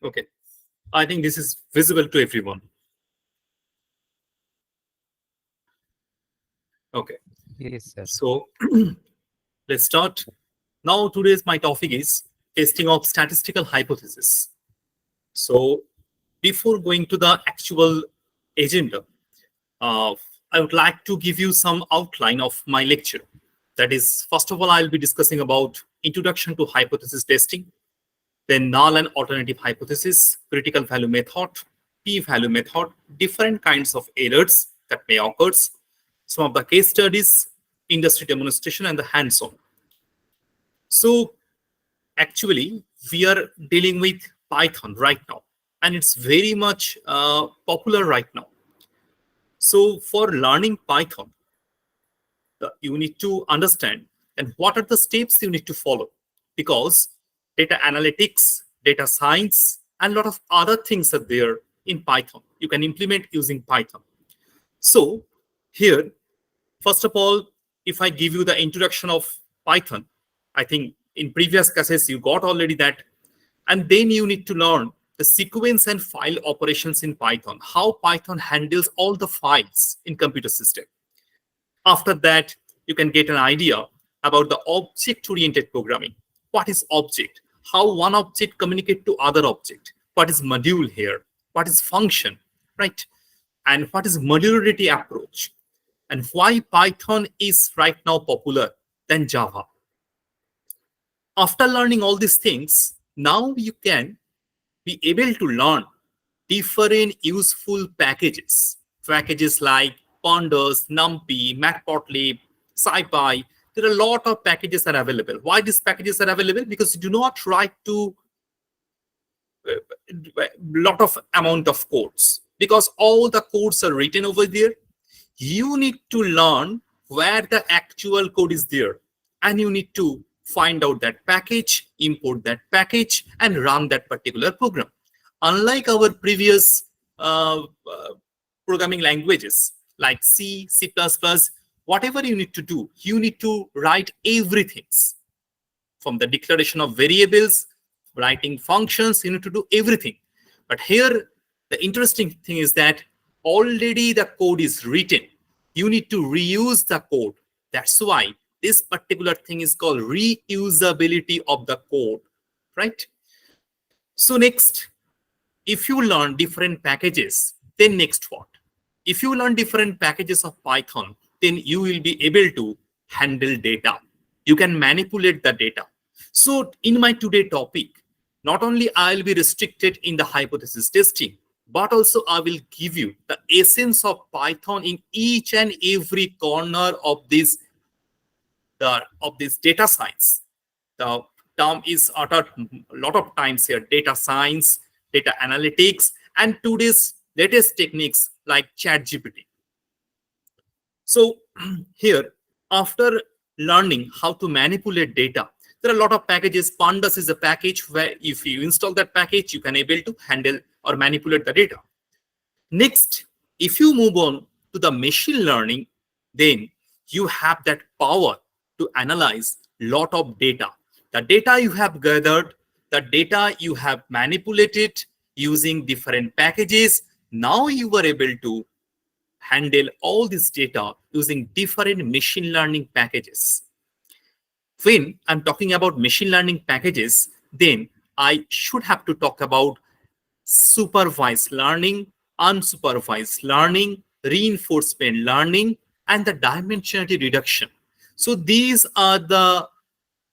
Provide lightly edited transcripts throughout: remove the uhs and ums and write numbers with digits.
Okay. I think this is visible to everyone. Okay. Yes, sir. So let's start. Now, today's my topic is testing of statistical hypothesis. So before going to the actual agenda, uh, I would like to give you some outline of my lecture. That is, first of all, I'll be discussing about introduction to hypothesis testing, then null and alternative hypothesis, critical value method, p-value method, different kinds of errors that may occur, some of the case studies, industry demonstration, and the hands-on. So actually, we are dealing with Python right now, and it's very much popular right now. So for learning Python, you need to understand and what are the steps you need to follow, because data analytics, data science, and a lot of other things are there in Python. You can implement using Python. So here, first of all, if I give you the introduction of Python, I think in previous classes you got already that. And then you need to learn the sequence and file operations in Python, how Python handles all the files in computer system. After that, you can get an idea about the object-oriented programming. What is object? How one object communicate to other object? What is module here? What is function, right? And what is modularity approach? And why Python is right now popular than Java. After learning all these things, now you can be able to learn different useful packages. Packages like Pandas, NumPy, Matplotlib, SciPy. There are a lot of packages that are available. Why these packages are available? Because you do not write to a lot of amount of codes. Because all the codes are written over there, you need to learn where the actual code is there. And you need to find out that package, import that package, and run that particular program. Unlike our previous programming languages like C, C++, whatever you need to do, you need to write everything from the declaration of variables, writing functions, you need to do everything. But here, the interesting thing is that already the code is written. You need to reuse the code. That's why this particular thing is called reusability of the code, right? So next, if you learn different packages, then next what? If you learn different packages of Python, then you will be able to handle data. You can manipulate the data. So in my today topic, not only I'll be restricted in the hypothesis testing, but also I will give you the essence of Python in each and every corner of this data science. The term is uttered a lot of times here: data science, data analytics, and today's latest techniques like ChatGPT. So here, after learning how to manipulate data, there are a lot of packages. Pandas is a package where if you install that package, you can able to handle or manipulate the data. Next, if you move on to the machine learning, then you have that power to analyze lot of data. The data you have gathered, the data you have manipulated using different packages. Now you are able to handle all this data using different machine learning packages. When I'm talking about machine learning packages, then I should have to talk about supervised learning, unsupervised learning, reinforcement learning, and the dimensionality reduction. So these are the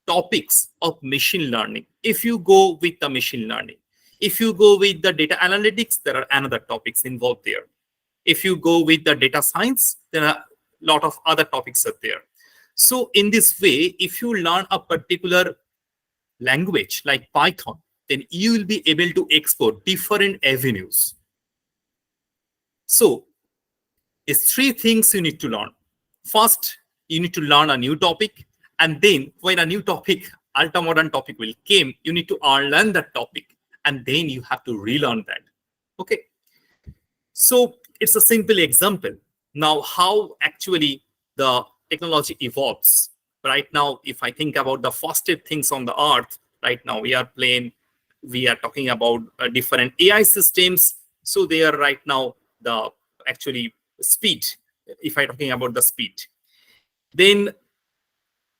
topics of machine learning. If you go with the machine learning, if you go with the data analytics, there are another topics involved there. If you go with the data science, there are a lot of other topics are there. So in this way, if you learn a particular language like Python, then you will be able to explore different avenues. So it's three things you need to learn. First, you need to learn a new topic. And then when a new topic, ultra-modern topic will come, you need to unlearn that topic. And then you have to relearn that. Okay. So it's a simple example. Now, how actually the technology evolves. Right now, if I think about the fastest things on the earth, right now we are playing we are talking about different AI systems. So they are right now the actually speed. If I'm talking about the speed, then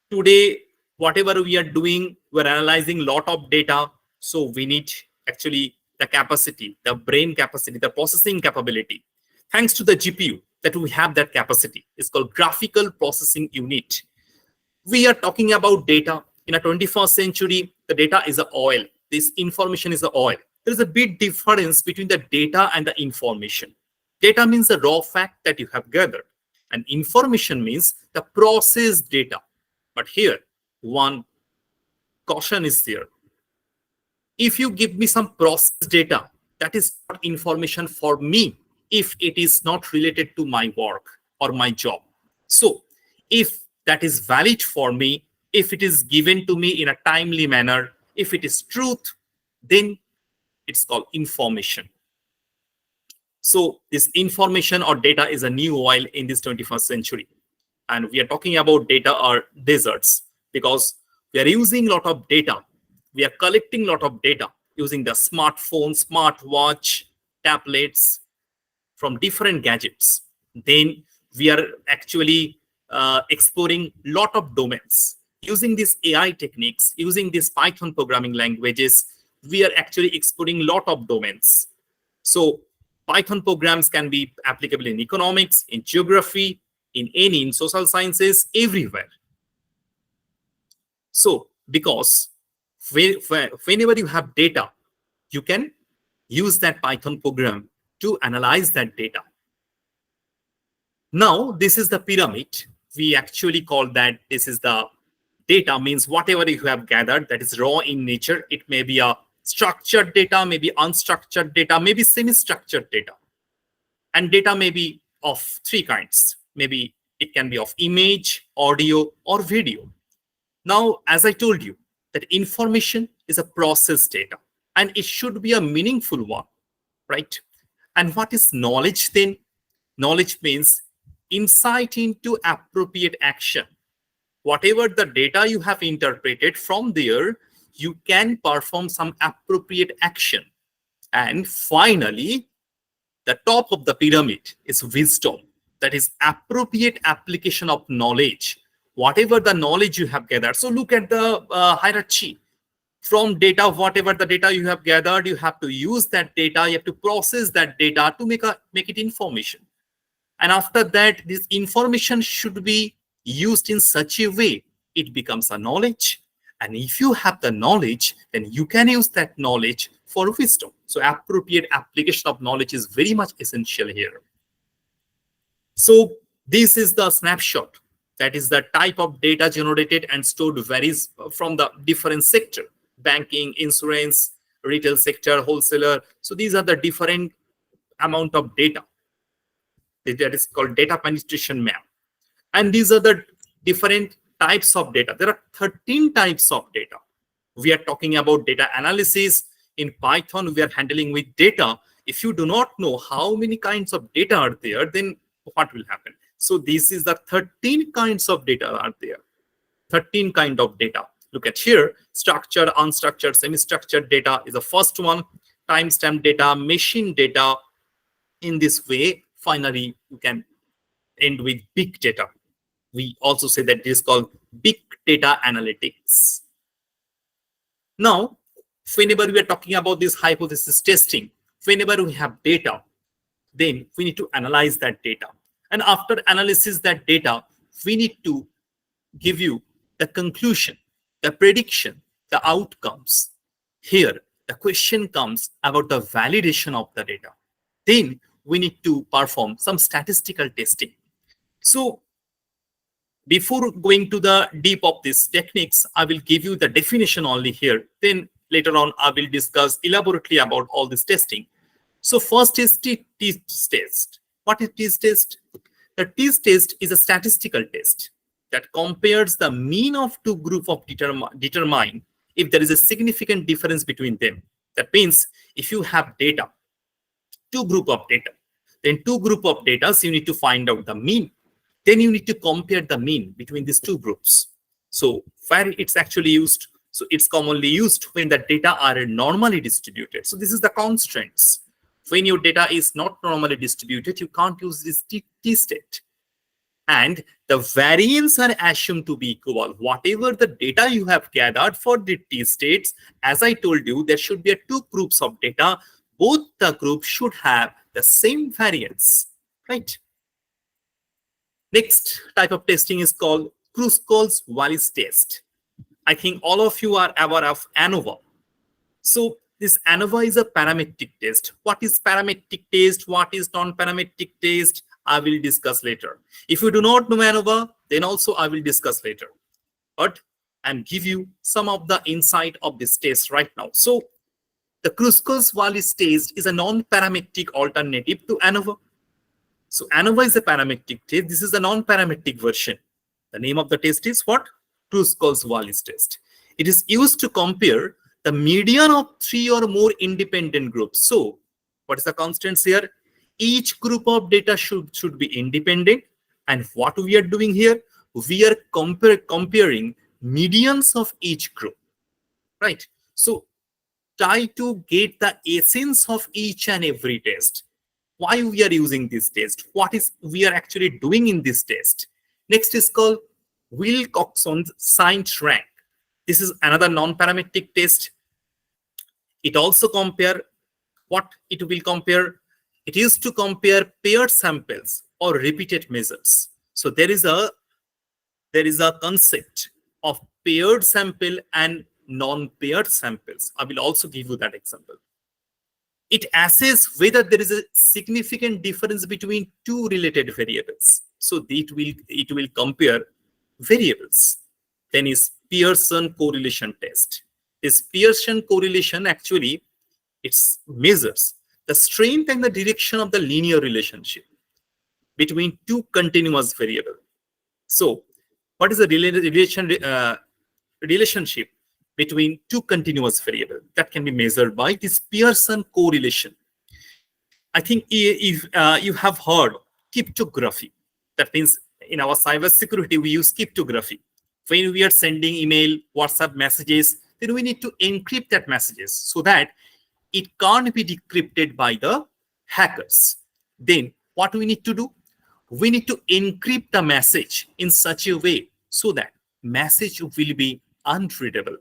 today whatever we are doing, we're analyzing lot of data. So we need actually the capacity, the brain capacity, the processing capability. Thanks to the GPU that we have that capacity. It's called graphical processing unit. We are talking about data in a 21st century. The data is the oil. This information is the oil. There is a big difference between the data and the information. Data means the raw fact that you have gathered, and information means the processed data. But here, one caution is there. If you give me some processed data, that is not information for me if it is not related to my work or my job. So if that is valid for me, if it is given to me in a timely manner, if it is truth, then it's called information. So this information or data is a new oil in this 21st century. And we are talking about data or deserts because we are using a lot of data. We are collecting a lot of data using the smartphone, smartwatch, tablets from different gadgets. Then we are actually exploring a lot of domains. Using these AI techniques, using these Python programming languages, we are actually exploring a lot of domains. So Python programs can be applicable in economics, in geography, in social sciences, everywhere. So because whenever you have data, you can use that Python program to analyze that data. Now, this is the pyramid. We actually call that this is the data, means whatever you have gathered that is raw in nature. It may be a structured data, maybe unstructured data, maybe semi-structured data. And data may be of three kinds. Maybe it can be of image, audio, or video. Now, as I told you, that information is a processed data, and it should be a meaningful one, right? And what is knowledge then? Knowledge means insight into appropriate action. Whatever the data you have interpreted from there, you can perform some appropriate action. And finally, the top of the pyramid is wisdom. That is appropriate application of knowledge. Whatever the knowledge you have gathered. So look at the hierarchy. From data, whatever the data you have gathered, you have to use that data. You have to process that data to make it information. And after that, this information should be used in such a way it becomes a knowledge. And if you have the knowledge, then you can use that knowledge for wisdom. So appropriate application of knowledge is very much essential here. So this is the snapshot. That is the type of data generated and stored varies from the different sector. Banking, insurance, retail sector, wholesaler. So these are the different amount of data. That is called data penetration map. And these are the different types of data. There are 13 types of data. We are talking about data analysis. In Python, we are handling with data. If you do not know how many kinds of data are there, then what will happen? So this is the 13 kinds of data are there. 13 kind of data. Look at here, structured, unstructured, semi-structured data is the first one. Timestamp data, machine data. In this way, finally, you can end with big data. We also say that this is called big data analytics. Now, whenever we are talking about this hypothesis testing, whenever we have data, then we need to analyze that data. And after analysis that data, we need to give you the conclusion, the prediction, the outcomes. Here, the question comes about the validation of the data. Then we need to perform some statistical testing. So before going to the deep of these techniques, I will give you the definition only here. Then later on, I will discuss elaborately about all this testing. So first is t-test test. What is t-test? The t-test test is a statistical test that compares the mean of two groups of determine if there is a significant difference between them. That means if you have data, two group of data, then two group of data, so you need to find out the mean. Then you need to compare the mean between these two groups. So where it's actually used, So it's commonly used when the data are normally distributed. So this is the constraints. When your data is not normally distributed, you can't use this t-state. And the variance are assumed to be equal. Whatever the data you have gathered for the t-states, as I told you, there should be two groups of data. Both the groups should have the same variance, right? Next type of testing is called Kruskal-Wallis test. I think all of you are aware of ANOVA. So this ANOVA is a parametric test. What is parametric test? What is non-parametric test? I will discuss later. If you do not know ANOVA, then also I will discuss later. But I'm give you some of the insight of this test right now. So the Kruskal-Wallis test is a non-parametric alternative to ANOVA. So ANOVA is a parametric test. This is the non-parametric version. The name of the test is what? Kruskal-Wallis test. It is used to compare the median of 3 or more independent groups. So what is the constants here? Each group of data should be independent. And what we are doing here? We are comparing medians of each group, right? So try to get the essence of each and every test. Why we are using this test? What is we are actually doing in this test? Next is called Wilcoxon's signed rank. This is another non-parametric test. It also compare what it will compare. It is to compare paired samples or repeated measures. So there is a concept of paired sample and non-paired samples. I will also give you that example. It assesses whether there is a significant difference between two related variables. So it will compare variables. Then is Pearson correlation test. This Pearson correlation actually it measures the strength and the direction of the linear relationship between two continuous variables. So what is the relationship between two continuous variables that can be measured by this Pearson correlation? I think if you have heard cryptography, that means in our cybersecurity we use cryptography. When we are sending email, WhatsApp messages, then we need to encrypt that messages so that it can't be decrypted by the hackers. Then what we need to do? We need to encrypt the message in such a way so that message will be unreadable,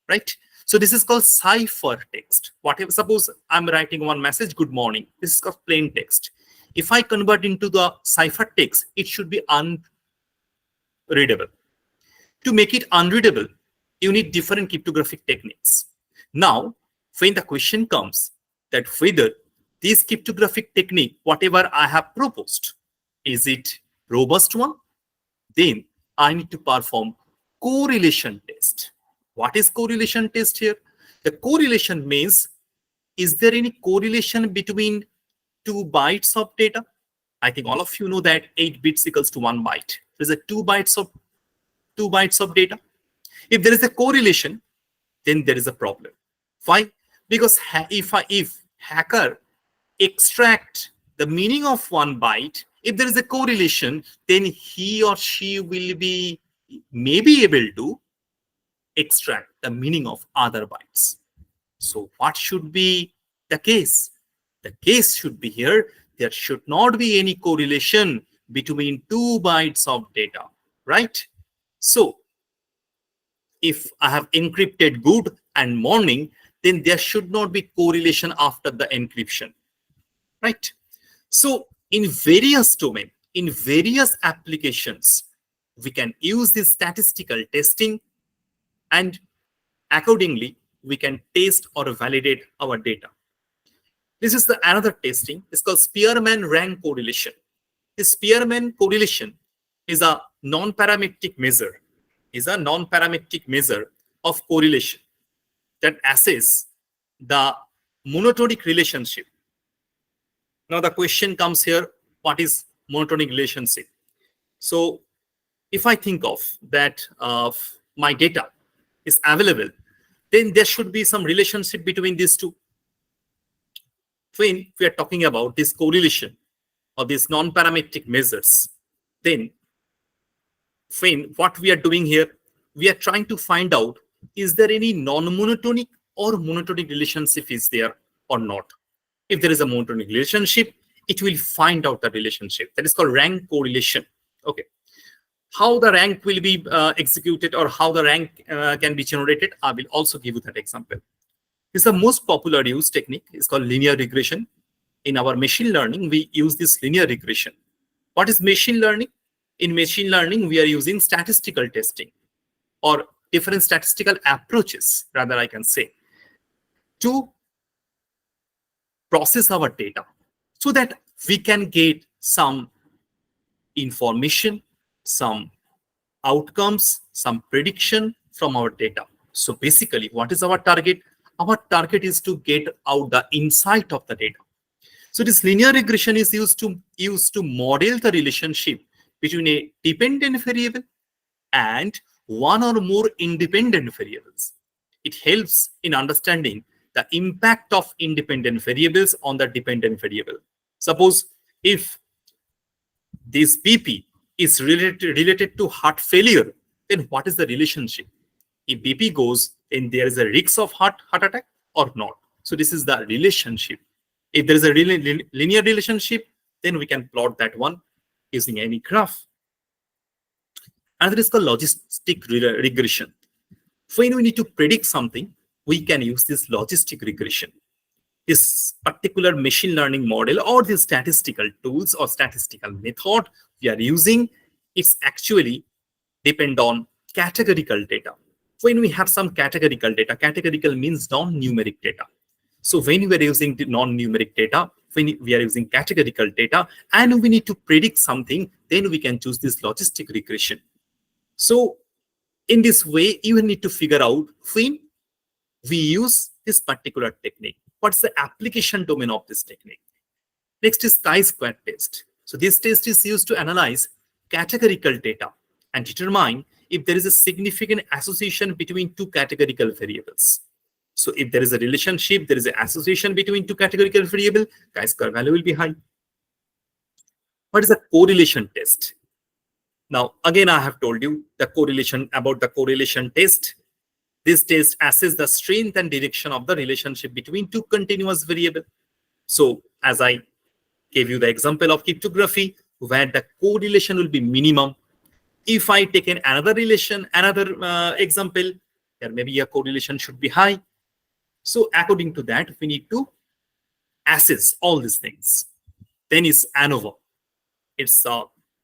right? So this is called ciphertext. Whatever, suppose I'm writing one message, good morning. This is called plain text. If I convert into the ciphertext, it should be unreadable. To make it unreadable, you need different cryptographic techniques. Now, when the question comes that whether this cryptographic technique, whatever I have proposed, is it robust one? Then I need to perform correlation test. What is correlation test here? The correlation means, is there any correlation between 2 bytes of data? I think all of you know that 8 bits equals to 1 byte. There's a 2 bytes of data. If there is a correlation, then there is a problem. Why? Because if hacker extract the meaning of 1 byte, if there is a correlation, then he or she will be maybe able to extract the meaning of other bytes. So what should be the case? The case should be here, there should not be any correlation between 2 bytes of data, right? So if I have encrypted good and morning, then there should not be correlation after the encryption, right? So in various domains, in various applications, we can use this statistical testing, and accordingly, we can test or validate our data. This is the another testing. It's called Spearman rank correlation. This Spearman correlation is a non-parametric measure. Of correlation that assess the monotonic relationship. Now the question comes here, what is monotonic relationship? So if I think of that my data is available, then there should be some relationship between these two. When we are talking about this correlation or these non-parametric measures, then when what we are doing here, we are trying to find out, is there any non-monotonic or monotonic relationship is there or not? If there is a monotonic relationship, it will find out the relationship. That is called rank correlation. Okay. How the rank will be executed or how the rank can be generated, I will also give you that example. This is the most popular used technique. It's called linear regression. In our machine learning, we use this linear regression. What is machine learning? In machine learning, we are using statistical testing or different statistical approaches, rather I can say, to process our data so that we can get some information, some outcomes, some prediction from our data. So basically, what is our target? Our target is to get out the insight of the data. So this linear regression is used to model the relationship between a dependent variable and one or more independent variables. It helps in understanding the impact of independent variables on the dependent variable. Suppose if this BP is related to heart failure, then what is the relationship? If BP goes, then there is a risk of heart attack or not. So this is the relationship. If there is a linear relationship, then we can plot that one using any graph. Another is called logistic regression. When we need to predict something, we can use this logistic regression. This particular machine learning model or the statistical tools or statistical method we are using, it's actually depend on categorical data. When we have some categorical data, categorical means non-numeric data. So when we are using the non-numeric data, when we are using categorical data, and we need to predict something, then we can choose this logistic regression. So in this way, you need to figure out when we use this particular technique. What's the application domain of this technique? Next is chi-square test. So this test is used to analyze categorical data and determine if there is a significant association between two categorical variables. So if there is a relationship, there is an association between two categorical variables, chi-square value will be high. What is a correlation test? Now, again, I have told you the correlation test. This test assesses the strength and direction of the relationship between two continuous variables. So as I gave you the example of cryptography, where the correlation will be minimum. If I take another example, there maybe a correlation should be high. So according to that, we need to assess all these things. Then is ANOVA. It's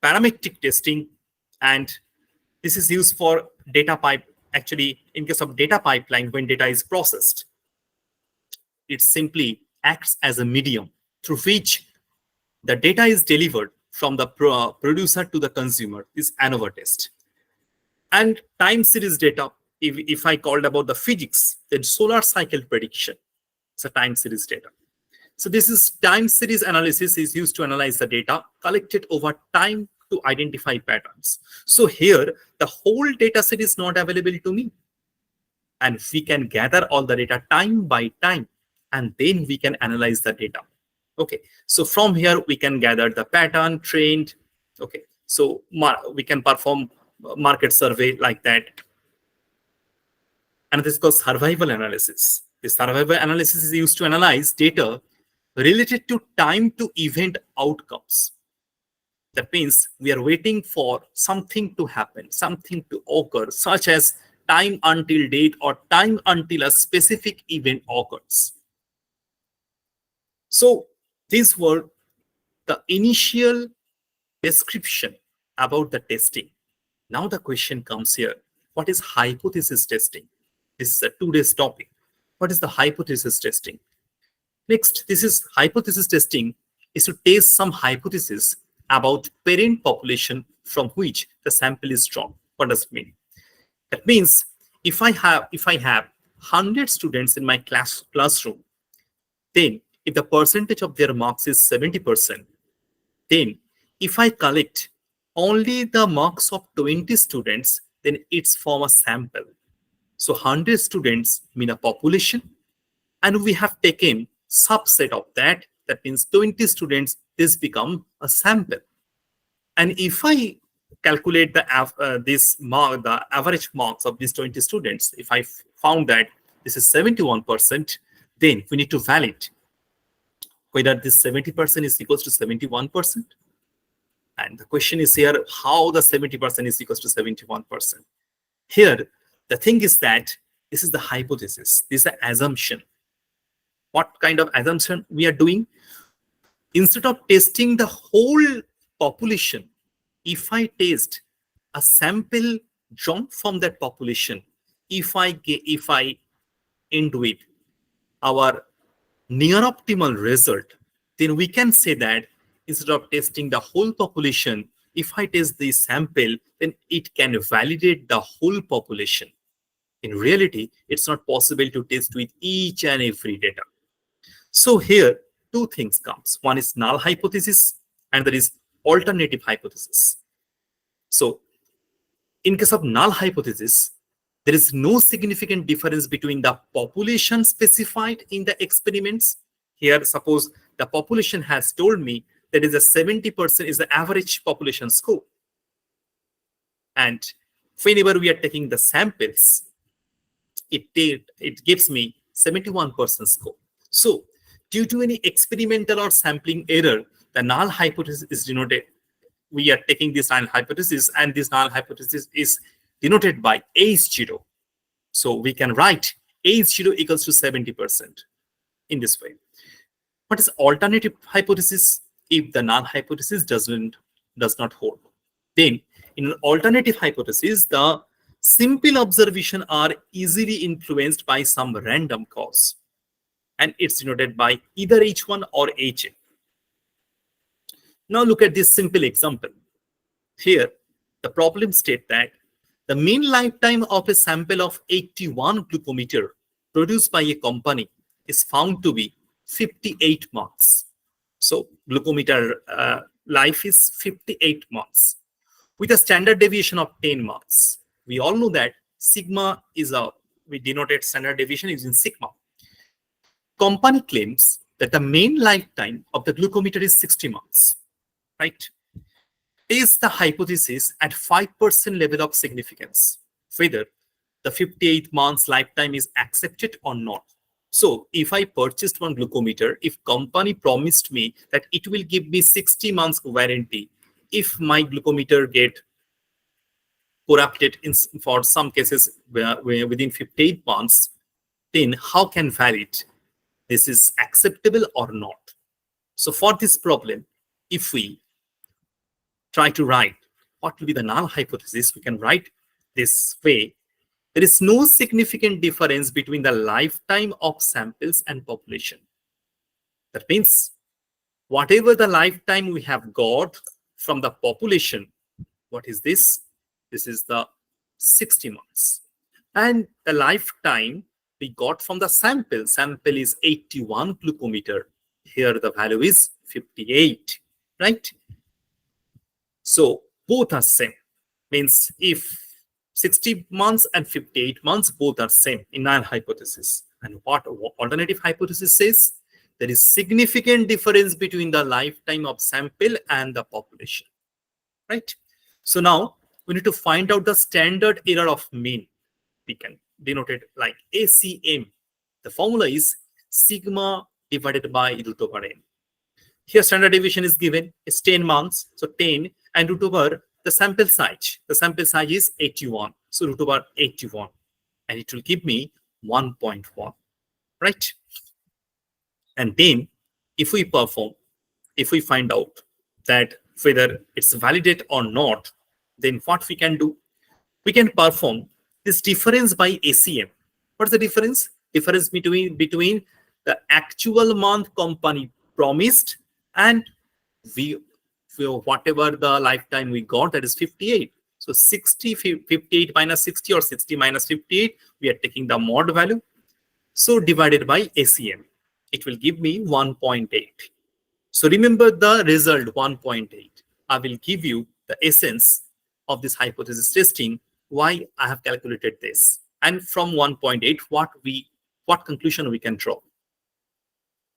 parametric testing, and this is used for data pipe. Actually, in case of data pipeline, when data is processed, it simply acts as a medium through which the data is delivered from the producer to the consumer, is ANOVA test. And time series data, if I called about the physics, then solar cycle prediction, it's a time series data. So this is time series analysis is used to analyze the data collected over time to identify patterns. So here, the whole data set is not available to me. And we can gather all the data time by time, and then we can analyze the data. Okay, so from here, we can gather the pattern, trend. Okay, so we can perform market survey like that. And this is called survival analysis. This survival analysis is used to analyze data related to time to event outcomes. That means we are waiting for something to happen, something to occur, such as time until date or time until a specific event occurs. So these were the initial description about the testing. Now the question comes here, what is hypothesis testing? This is a today's topic. What is the hypothesis testing? Next, this is hypothesis testing is to test some hypothesis about parent population from which the sample is drawn. What does it mean? That means if I have 100 students in my classroom, then if the percentage of their marks is 70%, then if I collect only the marks of 20 students, then it's from a sample. So 100 students mean a population, and we have taken subset of that. That means 20 students, this become a sample. And if I calculate the average marks of these 20 students, if I found that this is 71%, then we need to validate whether this 70% is equals to 71%. And the question is here, how the 70% is equals to 71%. Here, the thing is that this is the hypothesis, this is the assumption. What kind of assumption we are doing? Instead of testing the whole population, if I test a sample drawn from that population, if I end with our near optimal result, then we can say that instead of testing the whole population, if I test the sample, then it can validate the whole population. In reality, it's not possible to test with each and every data. So here, two things comes. One is null hypothesis, and there is alternative hypothesis. So in case of null hypothesis, there is no significant difference between the population specified in the experiments. Here, suppose the population has told me that is a 70% is the average population score. And whenever we are taking the samples, it gives me 71% score. So due to any experimental or sampling error, the null hypothesis is denoted. We are taking this null hypothesis, and this null hypothesis is denoted by H0. So we can write H0 equals to 70% in this way. What is alternative hypothesis? If the null hypothesis does not hold, then in an alternative hypothesis, the simple observation are easily influenced by some random cause, and it's denoted by either H1 or HN. Now look at this simple example. Here, the problem states that the mean lifetime of a sample of 81 glucometer produced by a company is found to be 58 months. So glucometer life is 58 months with a standard deviation of 10 months. We all know that sigma is we denoted standard deviation using sigma. Company claims that the mean lifetime of the glucometer is 60 months, right? Is the hypothesis at 5% level of significance, whether the 58 months lifetime is accepted or not. So if I purchased one glucometer, if company promised me that it will give me 60 months warranty, if my glucometer get corrupted for some cases within 58 months, then how can valid this is acceptable or not? So for this problem, if we try to write what will be the null hypothesis, we can write this way. There is no significant difference between the lifetime of samples and population. That means whatever the lifetime we have got from the population, what is this? This is the 60 months. And the lifetime we got from the sample is 81 glucometer. Here the value is 58, right? So both are same. Means if 60 months and 58 months, both are same in null hypothesis. And what alternative hypothesis says? There is significant difference between the lifetime of sample and the population, right? So now we need to find out the standard error of mean. We can denote it like ACM. The formula is sigma divided by root over n. Here standard deviation is given, it's 10 months, so 10 and root over the sample size. The sample size is 81, so root over 81, and it will give me 1.1, right? And then if we find out that whether it's validate or not, then what we can do? We can perform this difference by ACM. What's the difference? Difference between the actual month company promised and whatever the lifetime we got, that is 58. So 58 minus 60 or 60 minus 58, we are taking the mod value. So divided by ACM, it will give me 1.8. So remember the result 1.8. I will give you the essence of this hypothesis testing, why I have calculated this. And from 1.8, what conclusion we can draw.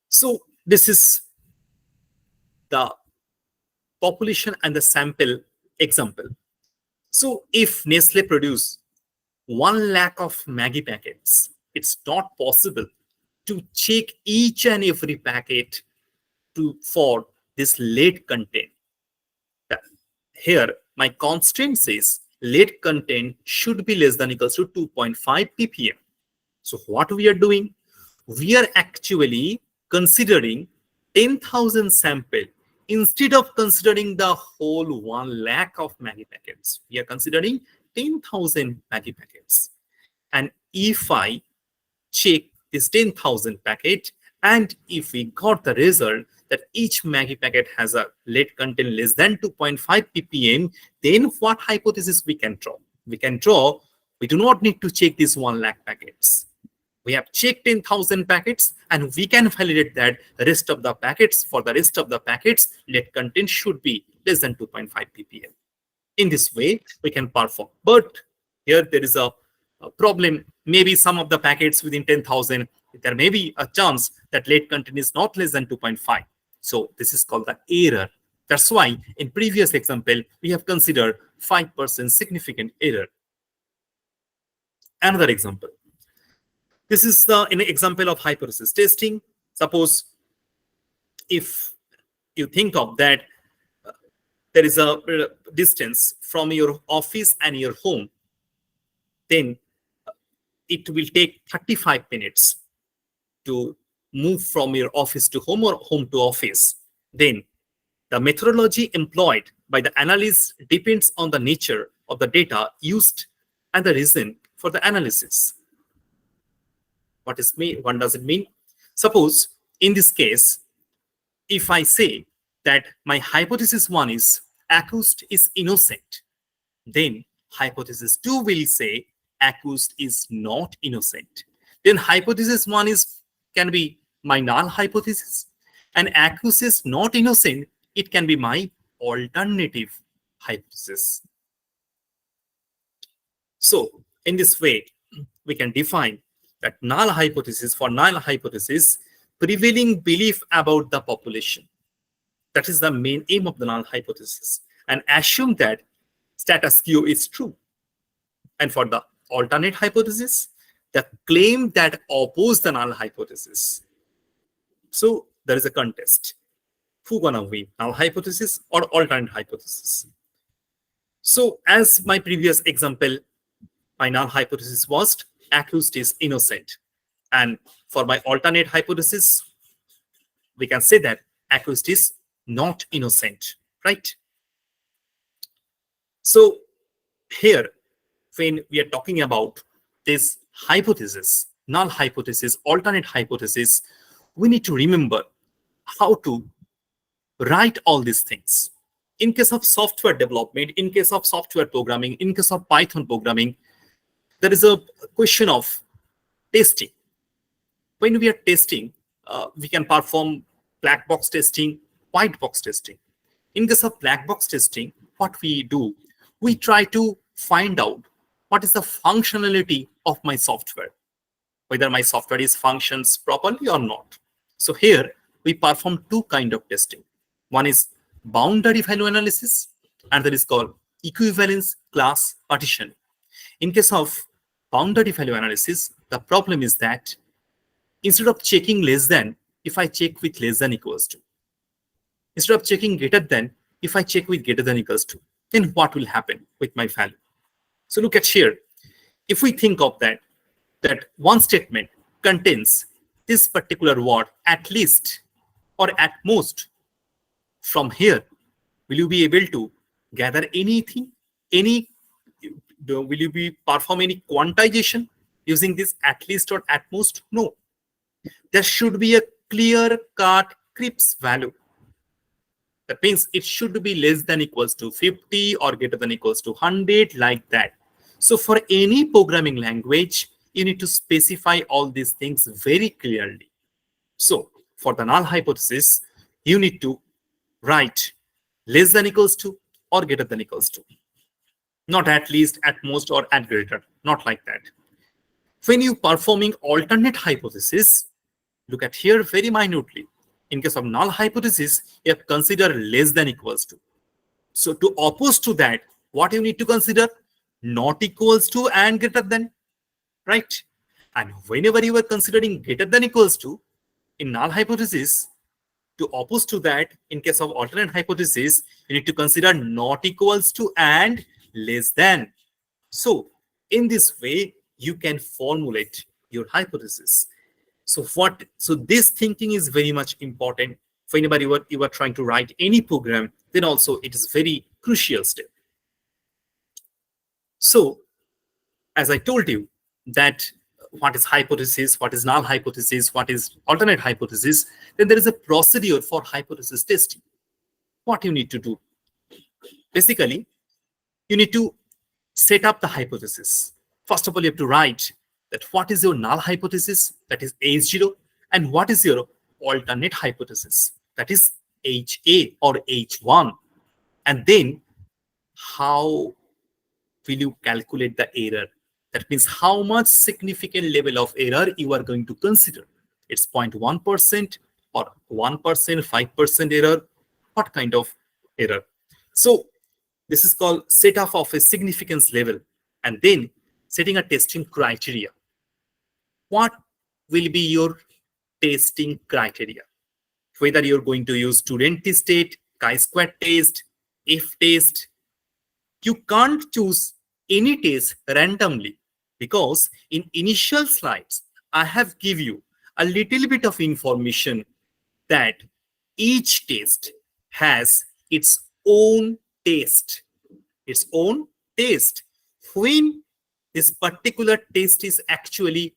So this is the population and the sample example. So if Nestle produce 1 lakh of Maggie packets, it's not possible to check each and every packet for this lead content. Here, my constraint says lead content should be less than equals to 2.5 ppm. So what we are doing, we are actually considering 10,000 sample instead of considering the whole 1 lakh of Maggie packets. We are considering 10,000 Maggie packets. And if I check this 10,000 packet, and if we got the result that each Maggie packet has a lead content less than 2.5 ppm, then what hypothesis we can draw? We can draw, we do not need to check these 1 lakh packets. We have checked 10,000 packets, and we can validate that the rest of the packets, for the rest of the packets, lead content should be less than 2.5 ppm. In this way, we can perform. But here there is a problem. Maybe some of the packets within 10,000, there may be a chance that lead content is not less than 2.5. So this is called the error. That's why in previous example, we have considered 5% significant error. Another example. This is an example of hypothesis testing. Suppose if you think of that there is a distance from your office and your home, then it will take 35 minutes to move from your office to home or home to office. Then the methodology employed by the analyst depends on the nature of the data used and the reason for the analysis. What does it mean? Suppose in this case, if I say that my hypothesis 1 is accused is innocent, then hypothesis 2 will say accused is not innocent. Then hypothesis 1 can be my null hypothesis, and accused is not innocent, it can be my alternative hypothesis. So in this way, we can define that null hypothesis. For null hypothesis, prevailing belief about the population. That is the main aim of the null hypothesis, and assume that status quo is true. And for the alternate hypothesis, the claim that oppose the null hypothesis. So there is a contest. Who gonna win, null hypothesis or alternate hypothesis? So as my previous example, my null hypothesis was accused is innocent. And for my alternate hypothesis, we can say that accused is not innocent, right? So here, when we are talking about this hypothesis, null hypothesis, alternate hypothesis, we need to remember how to write all these things. In case of software development, in case of software programming, in case of Python programming, there is a question of testing. When we are testing, we can perform black box testing, white box testing. In case of black box testing, what we do, we try to find out what is the functionality of my software, whether my software is functions properly or not. So here we perform two kinds of testing. One is boundary value analysis, and that is called equivalence class partition. In case of boundary value analysis, the problem is that instead of checking less than, if I check with less than equals to, instead of checking greater than, if I check with greater than equals to, then what will happen with my value? So look at here. If we think of that one statement contains this particular word at least or at most, from here, will you be able to gather anything? Will you be perform any quantization using this at least or at most? No. There should be a clear-cut Cripps value. That means it should be less than equals to 50 or greater than equals to 100, like that. So for any programming language, you need to specify all these things very clearly. So for the null hypothesis, you need to write less than equals to or greater than equals to. Not at least, at most, or at greater. Not like that. When you performing alternate hypothesis, look at here very minutely. In case of null hypothesis, you have considered less than equals to. So to oppose to that, what you need to consider? Not equals to and greater than, right? And whenever you are considering greater than equals to in null hypothesis, to oppose to that, in case of alternate hypothesis, you need to consider not equals to and less than. So in this way, you can formulate your hypothesis. So this thinking is very much important. Whenever you are trying to write any program, then also it is very crucial step. So as I told you that what is hypothesis, what is null hypothesis, what is alternate hypothesis, then there is a procedure for hypothesis testing. What you need to do? Basically, you need to set up the hypothesis. First of all, you have to write that what is your null hypothesis, that is H0, and what is your alternate hypothesis, that is HA or H1. And then how will you calculate the error? That means how much significant level of error you are going to consider. It's 0.1% or 1%, 5% error. What kind of error? So this is called setup of a significance level, and then setting a testing criteria. What will be your testing criteria? Whether you're going to use student state, chi-square test, F test, you can't choose any test randomly, because in initial slides, I have given you a little bit of information that each test has its own test. Its own test. When this particular test is actually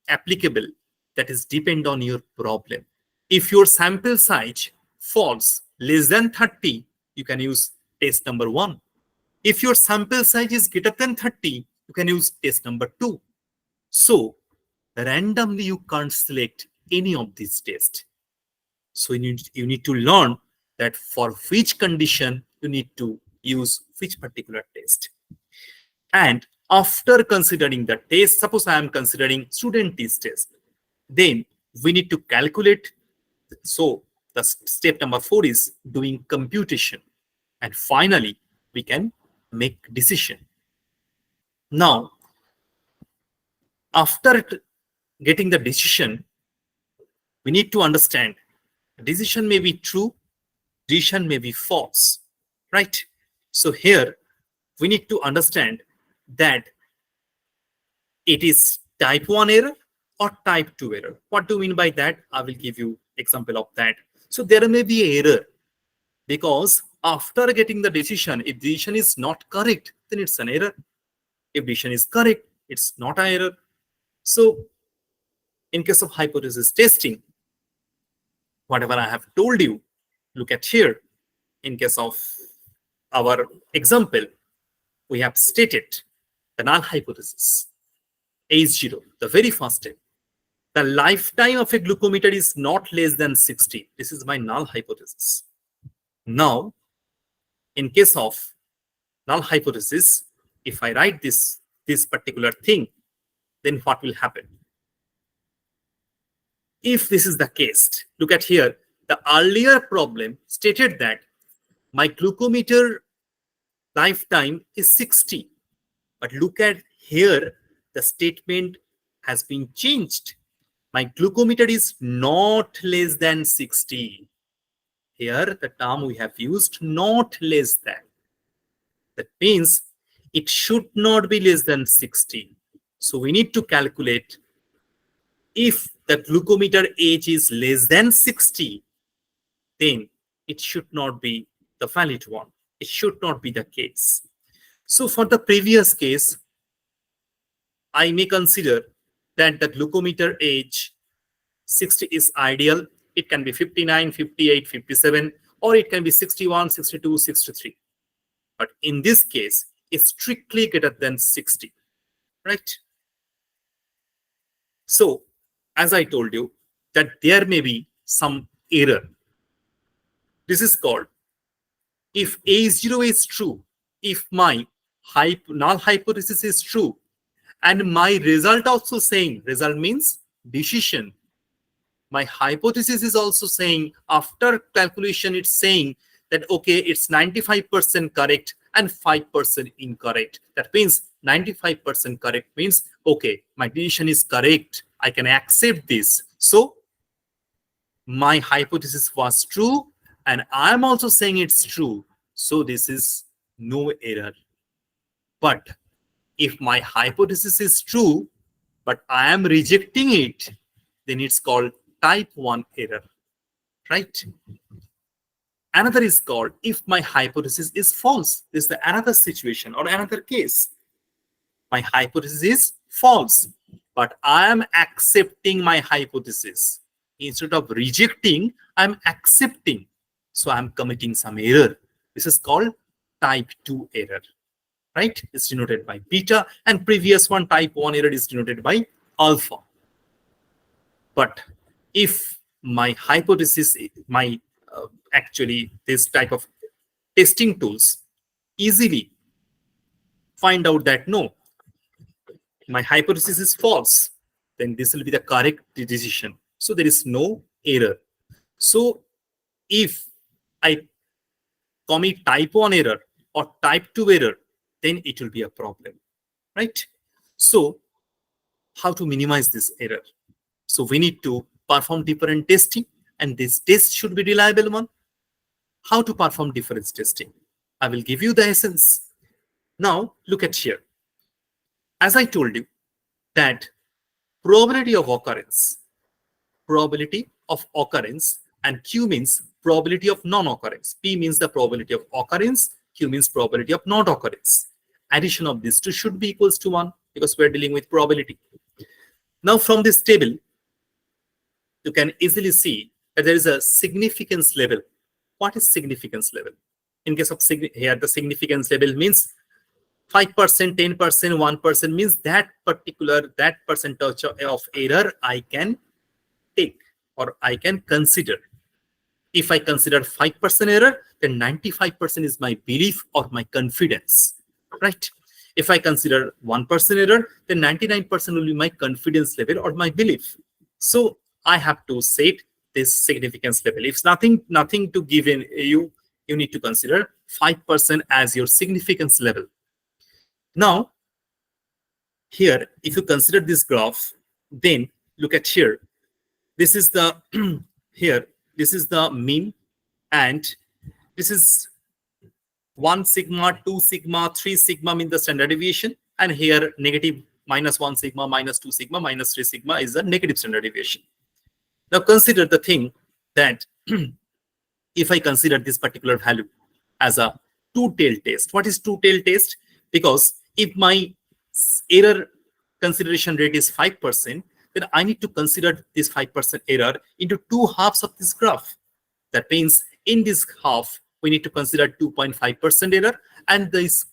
applicable, that is depend on your problem. If your sample size falls less than 30, you can use test number 1. If your sample size is greater than 30, you can use test number 2. So randomly you can't select any of these tests. So you need to learn that for which condition you need to use which particular test. And after considering the test, suppose I am considering student test, then we need to calculate. So the step number 4 is doing computation. And finally, we can make decision. Now, after getting the decision, we need to understand decision may be true, decision may be false, right? So here we need to understand that it is type 1 error or type 2 error. What do you mean by that? I will give you example of that. So there may be an error because after getting the decision, if decision is not correct, then it's an error. If decision is correct, it's not an error. So in case of hypothesis testing, whatever I have told you, look at here. In case of our example, we have stated the null hypothesis, H0, the very first step. The lifetime of a glucometer is not less than 60. This is my null hypothesis. Now, in case of null hypothesis, if I write this particular thing, then what will happen? If this is the case, look at here. The earlier problem stated that my glucometer lifetime is 60. But look at here, the statement has been changed. My glucometer is not less than 60. Here, the term we have used, not less than. That means it should not be less than 60. So we need to calculate if the glucometer age is less than 60, then it should not be the valid one. It should not be the case. So for the previous case, I may consider that the glucometer age 60 is ideal. It can be 59, 58, 57, or it can be 61, 62, 63. But in this case, it's strictly greater than 60, right? So, as I told you, that there may be some error. This is called, if A0 is true, if my null hypothesis is true, and my result also saying, result means decision. My hypothesis is also saying, after calculation, it's saying that, okay, it's 95% correct, and 5% incorrect. That means 95% correct means, okay, my decision is correct. I can accept this. So my hypothesis was true, and I'm also saying it's true. So this is no error. But if my hypothesis is true, but I am rejecting it, then it's called type 1 error, right? Another is called if my hypothesis is false. This is the another situation or another case. My hypothesis is false, but I am accepting my hypothesis. Instead of rejecting, I'm accepting. So I'm committing some error. This is called type 2 error, right? It's denoted by beta, and previous one, type 1 error, is denoted by alpha. But if my hypothesis, actually this type of testing tools easily find out that no, my hypothesis is false, then this will be the correct decision. So there is no error. So if I commit type 1 error or type 2 error, then it will be a problem, right? So how to minimize this error? So we need to perform different testing, and this test should be reliable one. How to perform difference testing? I will give you the essence. Now look at here. As I told you that probability of occurrence, and Q means probability of non-occurrence. P means the probability of occurrence, Q means probability of non-occurrence. Addition of these two should be equals to 1 because we're dealing with probability. Now from this table, you can easily see that there is a significance level. What is significance level? In case of here, the significance level means 5%, 10%, 1% means that percentage of error I can take or I can consider. If I consider 5% error, then 95% is my belief or my confidence, right? If I consider 1% error, then 99% will be my confidence level or my belief. So I have to set this significance level. If nothing to give in you need to consider 5% as your significance level. Now, here, if you consider this graph, then look at here. This is the this is the mean, and this is 1 sigma, 2 sigma, 3 sigma mean the standard deviation, and here negative -1 sigma, -2 sigma, -3 sigma is the negative standard deviation. Now consider the thing that if I consider this particular value as a two-tailed test. What is two-tailed test? Because if my error consideration rate is 5%, then I need to consider this 5% error into two halves of this graph. That means in this half, we need to consider 2.5% error, and this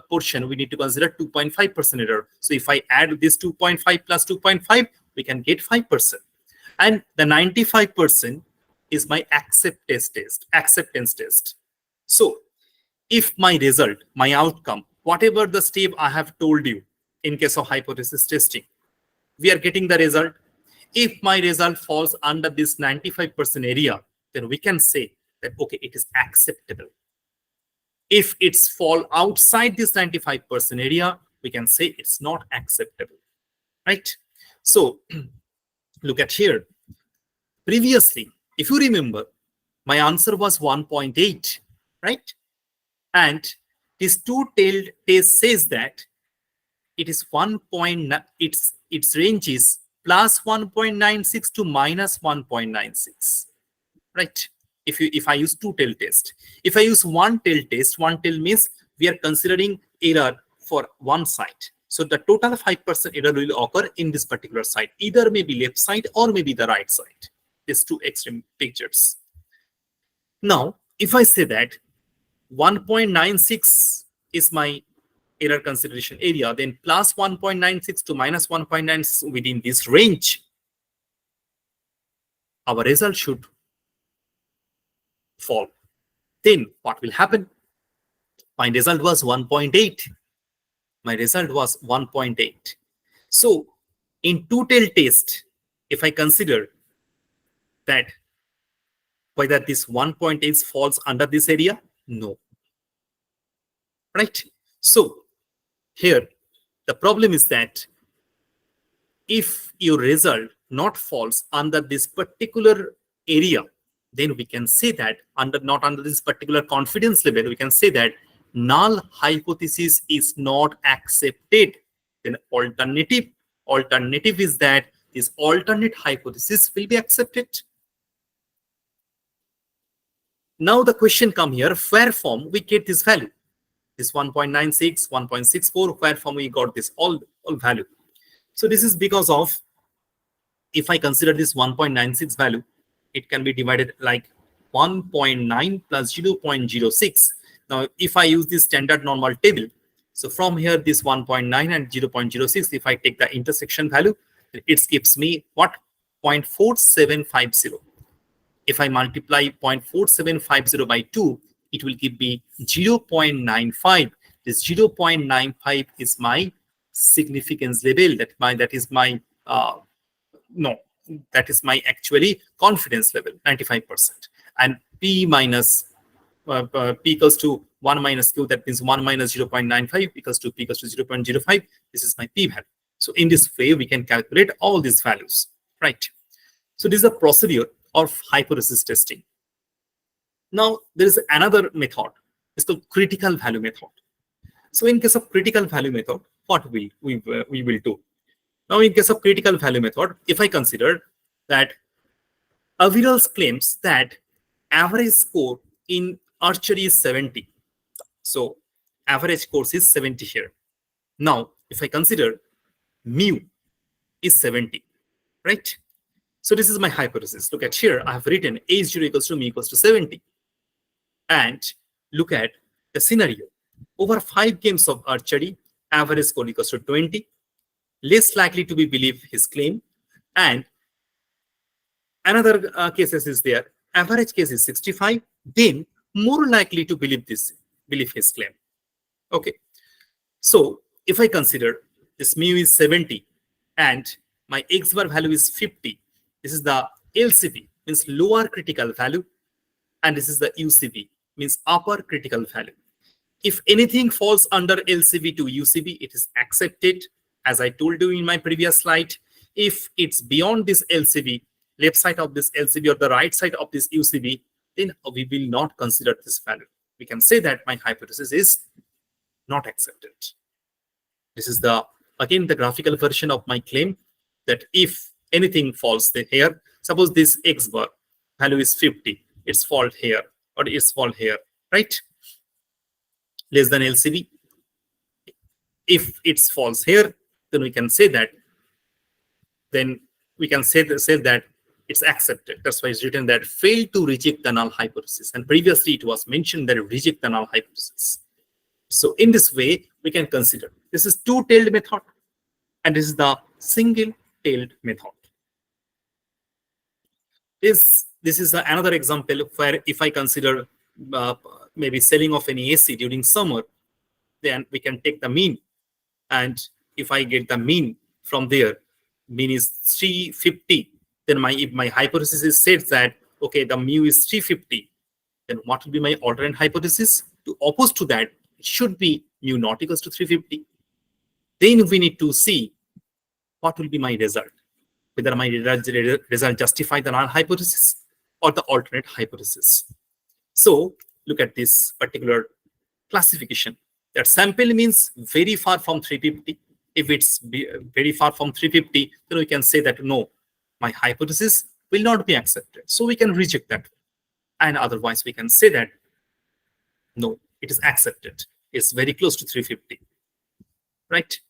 portion we need to consider 2.5% error. So if I add this 2.5 plus 2.5, we can get 5%. And the 95% is my acceptance test. So if my result, my outcome, whatever the step I have told you in case of hypothesis testing, we are getting the result. If my result falls under this 95% area, then we can say that, okay, it is acceptable. If it's fall outside this 95% area, we can say it's not acceptable, right? So look at here. Previously, if you remember, my answer was 1.8, right? And this two-tailed test says that it is its range is plus 1.96 to minus 1.96, right? If I use two-tailed test. If I use one-tailed test, one-tailed means we are considering error for one side. So the total 5% error will occur in this particular side, either maybe left side or maybe the right side. These two extreme pictures. Now, if I say that 1.96 is my error consideration area, then plus 1.96 to minus 1.96 within this range, our result should fall. Then what will happen? My result was 1.8. My result was 1.8. So in two-tailed test, if I consider that whether this 1.8 falls under this area, no. right? So here, the problem is that if your result not falls under this particular area, then we can say that not under this particular confidence level, we can say that null hypothesis is not accepted. Then alternative is that this alternate hypothesis will be accepted. Now the question come here, where from we get this value? This 1.96, 1.64, where from we got this all value? So this is because of, if I consider this 1.96 value, it can be divided like 1.9 plus 0.06. Now, if I use this standard normal table, so from here, this 1.9 and 0.06, if I take the intersection value, it gives me what? 0.4750. If I multiply 0.4750 by 2, it will give me 0.95. This 0.95 is my significance level. That is my actually confidence level, 95%. And p minus p equals to 1 minus q, that means 1 minus 0.95 equals to p equals to 0.05. This is my p value. So in this way, we can calculate all these values, right? So this is a procedure of hypothesis testing. Now, there is another method. It's called critical value method. So in case of critical value method, what we will do? Now, in case of critical value method, if I consider that Aviral's claims that average score in archery is 70. So average score is 70 here. Now, if I consider mu is 70, right? So this is my hypothesis. Look at here, I have written H0 equals to mu equals to 70. And look at the scenario. Over 5 games of archery, average score equals to 20. Less likely to be believe his claim. And another cases is there. Average case is 65. Then more likely to believe his claim. Okay. So if I consider this mu is 70 and my X bar value is 50, this is the LCV, means lower critical value, and this is the UCV, means upper critical value. If anything falls under LCV to UCV, it is accepted. As I told you in my previous slide, if it's beyond this LCV, left side of this LCV or the right side of this UCV, then we will not consider this value. We can say that my hypothesis is not accepted. This is again the graphical version of my claim that if anything falls here, suppose this X bar value is 50, it's fall here or it's fall here, right? Less than LCV. If it falls here, then we can say that. Then we can say that it's accepted. That's why it's written that fail to reject the null hypothesis. And previously it was mentioned that reject the null hypothesis. So in this way, we can consider this is two-tailed method, and this is the single-tailed method. This is another example where if I consider maybe selling of any AC during summer, then we can take the mean. And if I get the mean from there, mean is 350, then my hypothesis says that, okay, the mu is 350. Then what will be my alternate hypothesis? To oppose to that, it should be mu not equals to 350. Then we need to see what will be my result, whether my result justify the null hypothesis or the alternate hypothesis. So look at this particular classification. That sample means very far from 350. If it's very far from 350, then we can say that no, my hypothesis will not be accepted. So we can reject that. And otherwise, we can say that no, it is accepted. It's very close to 350, right?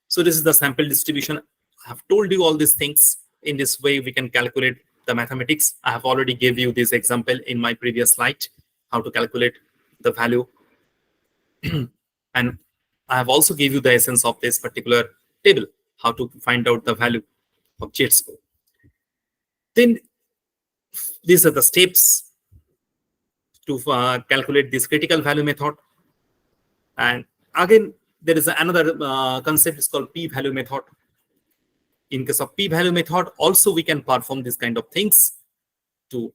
So this is the sample distribution. I have told you all these things. In this way, we can calculate the mathematics. I have already gave you this example in my previous slide, how to calculate the value. And I have also gave you the essence of this particular table, how to find out the value of Z-score. Then these are the steps to calculate this critical value method. And again, there is another concept, it's called p-value method. In case of p-value method, also we can perform this kind of things to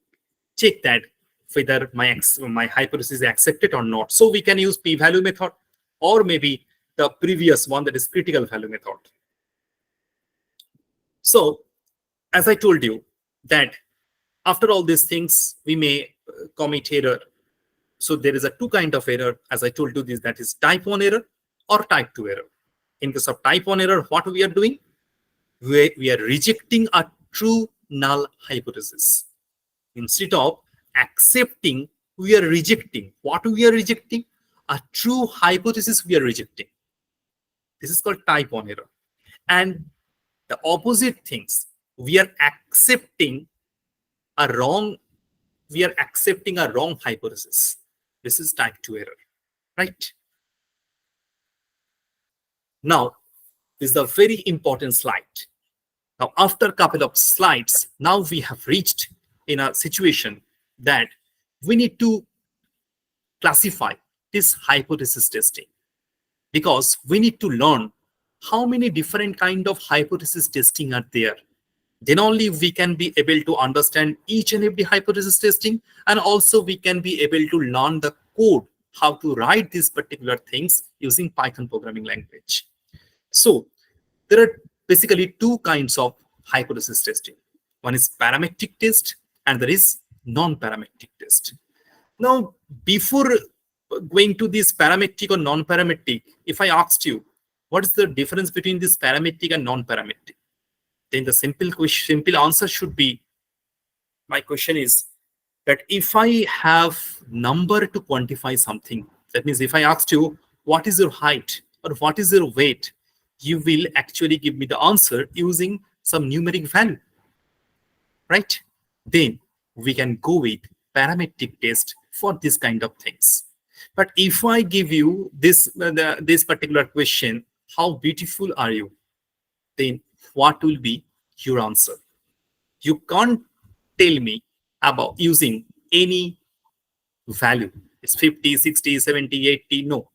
check that whether my hypothesis is accepted or not. So we can use p-value method. or maybe the previous one, that is critical value method. So as I told you that after all these things, we may commit error. So there is a two kind of error, as I told you this, that is type 1 error or type 2 error. In case of type 1 error, what we are doing? We are rejecting a true null hypothesis. Instead of accepting, we are rejecting. What we are rejecting? A true hypothesis we are rejecting. This is called type 1 error. And the opposite things, we are accepting a wrong hypothesis. This is type 2 error, right? Now, this is a very important slide. Now, after a couple of slides, now we have reached in a situation that we need to classify this hypothesis testing, because we need to learn how many different kind of hypothesis testing are there. Then only we can be able to understand each and every hypothesis testing, and also we can be able to learn the code, how to write these particular things using Python programming language. So there are basically two kinds of hypothesis testing. One is parametric test and there is non-parametric test. Now, before going to this parametric or non-parametric, if I asked you, what is the difference between this parametric and non-parametric? Then the simple answer should be, my question is that if I have number to quantify something, that means if I asked you, what is your height or what is your weight, you will actually give me the answer using some numeric value, right? Then we can go with parametric test for this kind of things. But if I give you this particular question, how beautiful are you? Then what will be your answer? You can't tell me about using any value. It's 50, 60, 70, 80. No.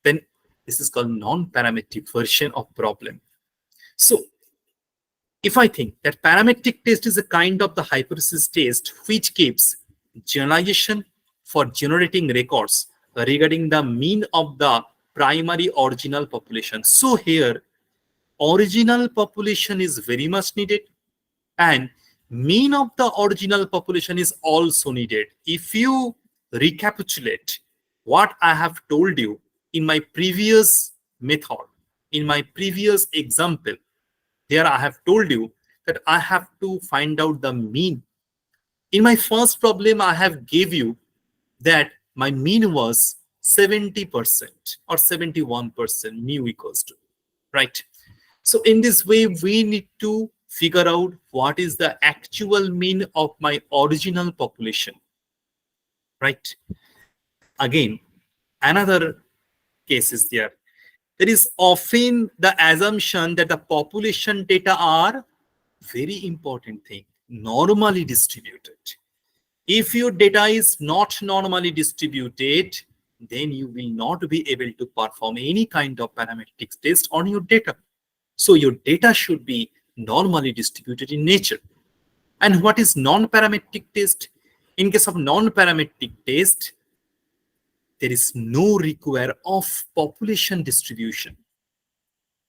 Then this is called non-parametric version of problem. So if I think that parametric test is a kind of the hypothesis test which gives generalization for generating records regarding the mean of the primary original population. So here, original population is very much needed and mean of the original population is also needed. If you recapitulate what I have told you in my previous method, in my previous example, there I have told you that I have to find out the mean. In my first problem, I have gave you that my mean was 70% or 71% mu equals to, right? So in this way, we need to figure out what is the actual mean of my original population, right? Again, another case is there. There is often the assumption that the population data are very important thing, normally distributed. If your data is not normally distributed, then you will not be able to perform any kind of parametric test on your data. So your data should be normally distributed in nature. And what is non-parametric test? In case of non-parametric test, there is no require of population distribution,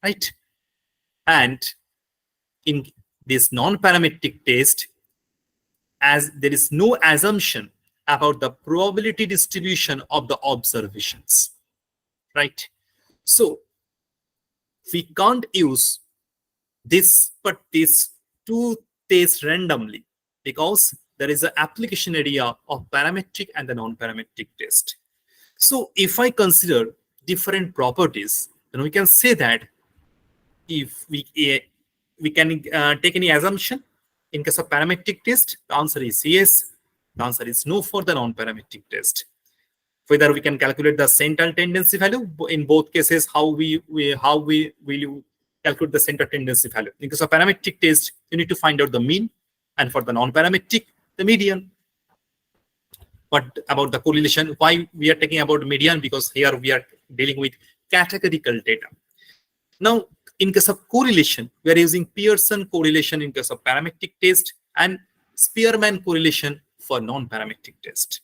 right? And in this non-parametric test, as there is no assumption about the probability distribution of the observations, right? So we can't use this two tests randomly, because there is an application area of parametric and the non-parametric test. So if I consider different properties, then we can say that if we can take any assumption. In case of parametric test, the answer is yes. The answer is no for the non-parametric test. Whether we can calculate the central tendency value, in both cases, how we will calculate the central tendency value. In case of parametric test, you need to find out the mean, and for the non-parametric, the median. But about the correlation, why we are talking about median? Because here we are dealing with categorical data. Now, in case of correlation, we are using Pearson correlation in case of parametric test and Spearman correlation for non-parametric test.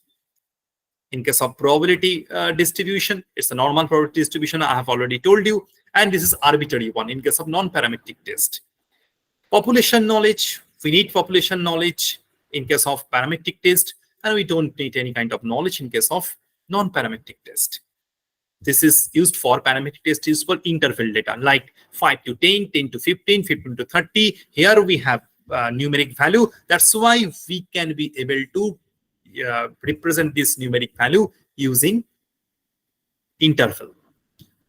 In case of probability distribution, it's a normal probability distribution, I have already told you, and this is arbitrary one in case of non-parametric test. Population knowledge, we need population knowledge in case of parametric test, and we don't need any kind of knowledge in case of non-parametric test. This is used for parametric test, used for interval data like 5 to 10, 10 to 15, 15 to 30. Here we have numeric value. That's why we can be able to represent this numeric value using interval.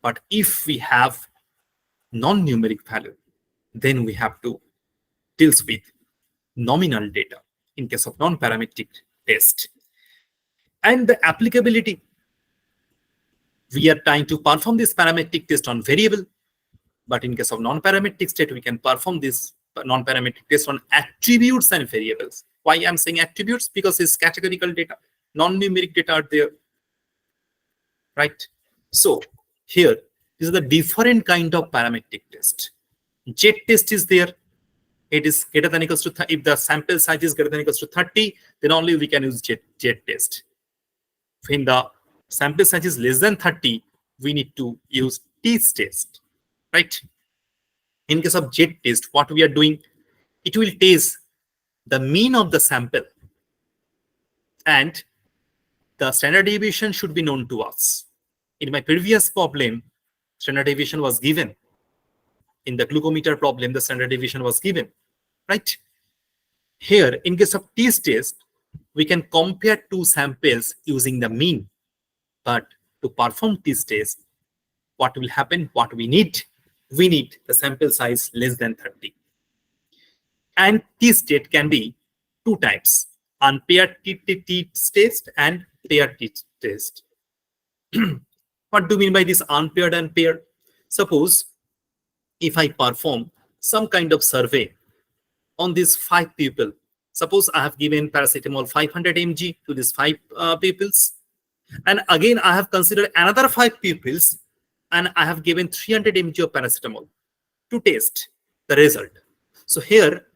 But if we have non-numeric value, then we have to deal with nominal data in case of non-parametric test. And the applicability, we are trying to perform this parametric test on variable, but in case of non-parametric state, we can perform this non-parametric test on attributes and variables. Why I'm saying attributes? Because it's categorical data, non-numeric data are there, right? So here, this is the different kind of parametric test. Z test is there. It is greater than equals to, if the sample size is greater than equals to 30, then only we can use Z test. When the sample size is less than 30, we need to use T test, right? In case of Z test, what we are doing, it will test the mean of the sample, and the standard deviation should be known to us. In my previous problem, standard deviation was given. In the glucometer problem, the standard deviation was given, right? Here, in case of T test, we can compare two samples using the mean. But to perform this test, what will happen? What we need? We need the sample size less than 30. And T state can be two types: unpaired T test and paired T test. What do you mean by this unpaired and paired? Suppose if I perform some kind of survey on these 5 people, suppose I have given paracetamol 500 mg to these 5 peoples, and again I have considered another 5 pupils and I have given 300 mg of paracetamol to test the result. So here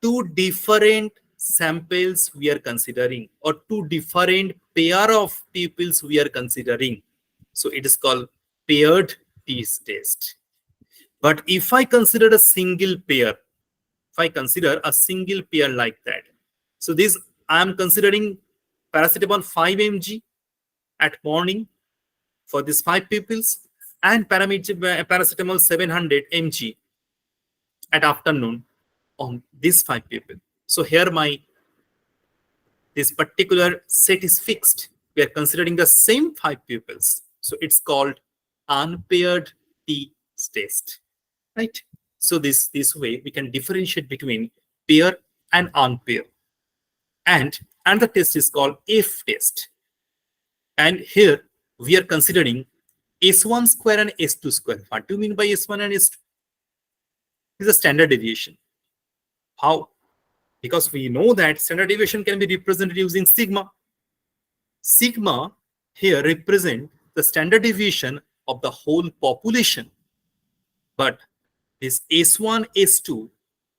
2 different samples we are considering, or 2 different pair of pupils we are considering. So it is called paired test. But if I consider a single pair, like that, so this I am considering paracetamol 5 mg at morning for these 5 pupils and paracetamol 700 mg at afternoon on these 5 people. So here this particular set is fixed. We are considering the same 5 pupils. So it's called unpaired T test, right? So this way we can differentiate between pair and unpair. And the test is called F test. And here we are considering S1 square and S2 square. What do you mean by S1 and S2? This is a standard deviation. How? Because we know that standard deviation can be represented using sigma. Sigma here represent the standard deviation of the whole population. But this S1, S2,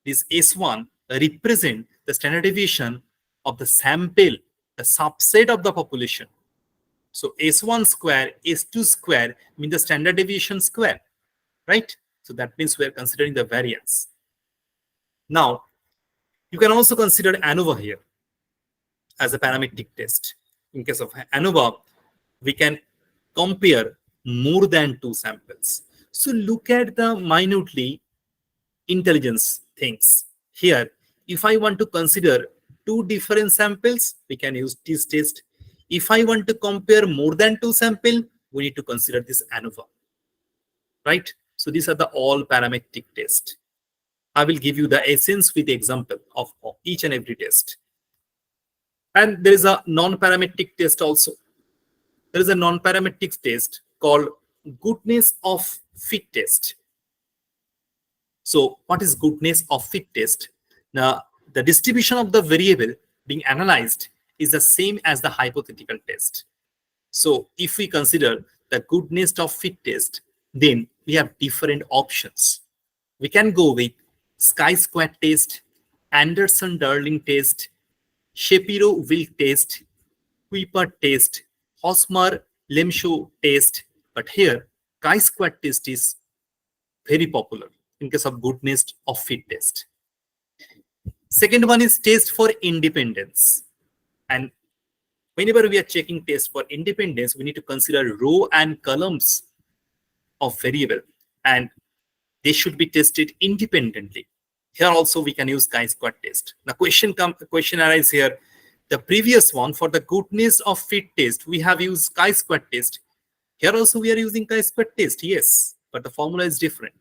this S1 represent the standard deviation of the sample, the subset of the population. So S1 square, S2 square mean the standard deviation square, right? So that means we are considering the variance. Now, you can also consider ANOVA here as a parametric test. In case of ANOVA, we can compare more than 2 samples. So look at the minutely intelligence things. Here, if I want to consider 2 different samples, we can use this test. If I want to compare more than 2 samples, we need to consider this ANOVA, right? So these are the all parametric tests. I will give you the essence with the example of each and every test. And there is a non-parametric test also. There is a non-parametric test called goodness of fit test. So what is goodness of fit test? Now, the distribution of the variable being analyzed is the same as the hypothetical test. So if we consider the goodness of fit test, then we have different options. We can go with chi-square test, Anderson-Darling test, Shapiro-Wilk test, Kuiper test, Hosmer Lemshow test, but here chi-square test is very popular in case of goodness of fit test. Second one is test for independence. And whenever we are checking test for independence, we need to consider row and columns of variable, and they should be tested independently. Here also we can use chi-square test. The question arises here. The previous one, for the goodness of fit test, we have used chi-square test. Here also we are using chi-square test, yes, but the formula is different.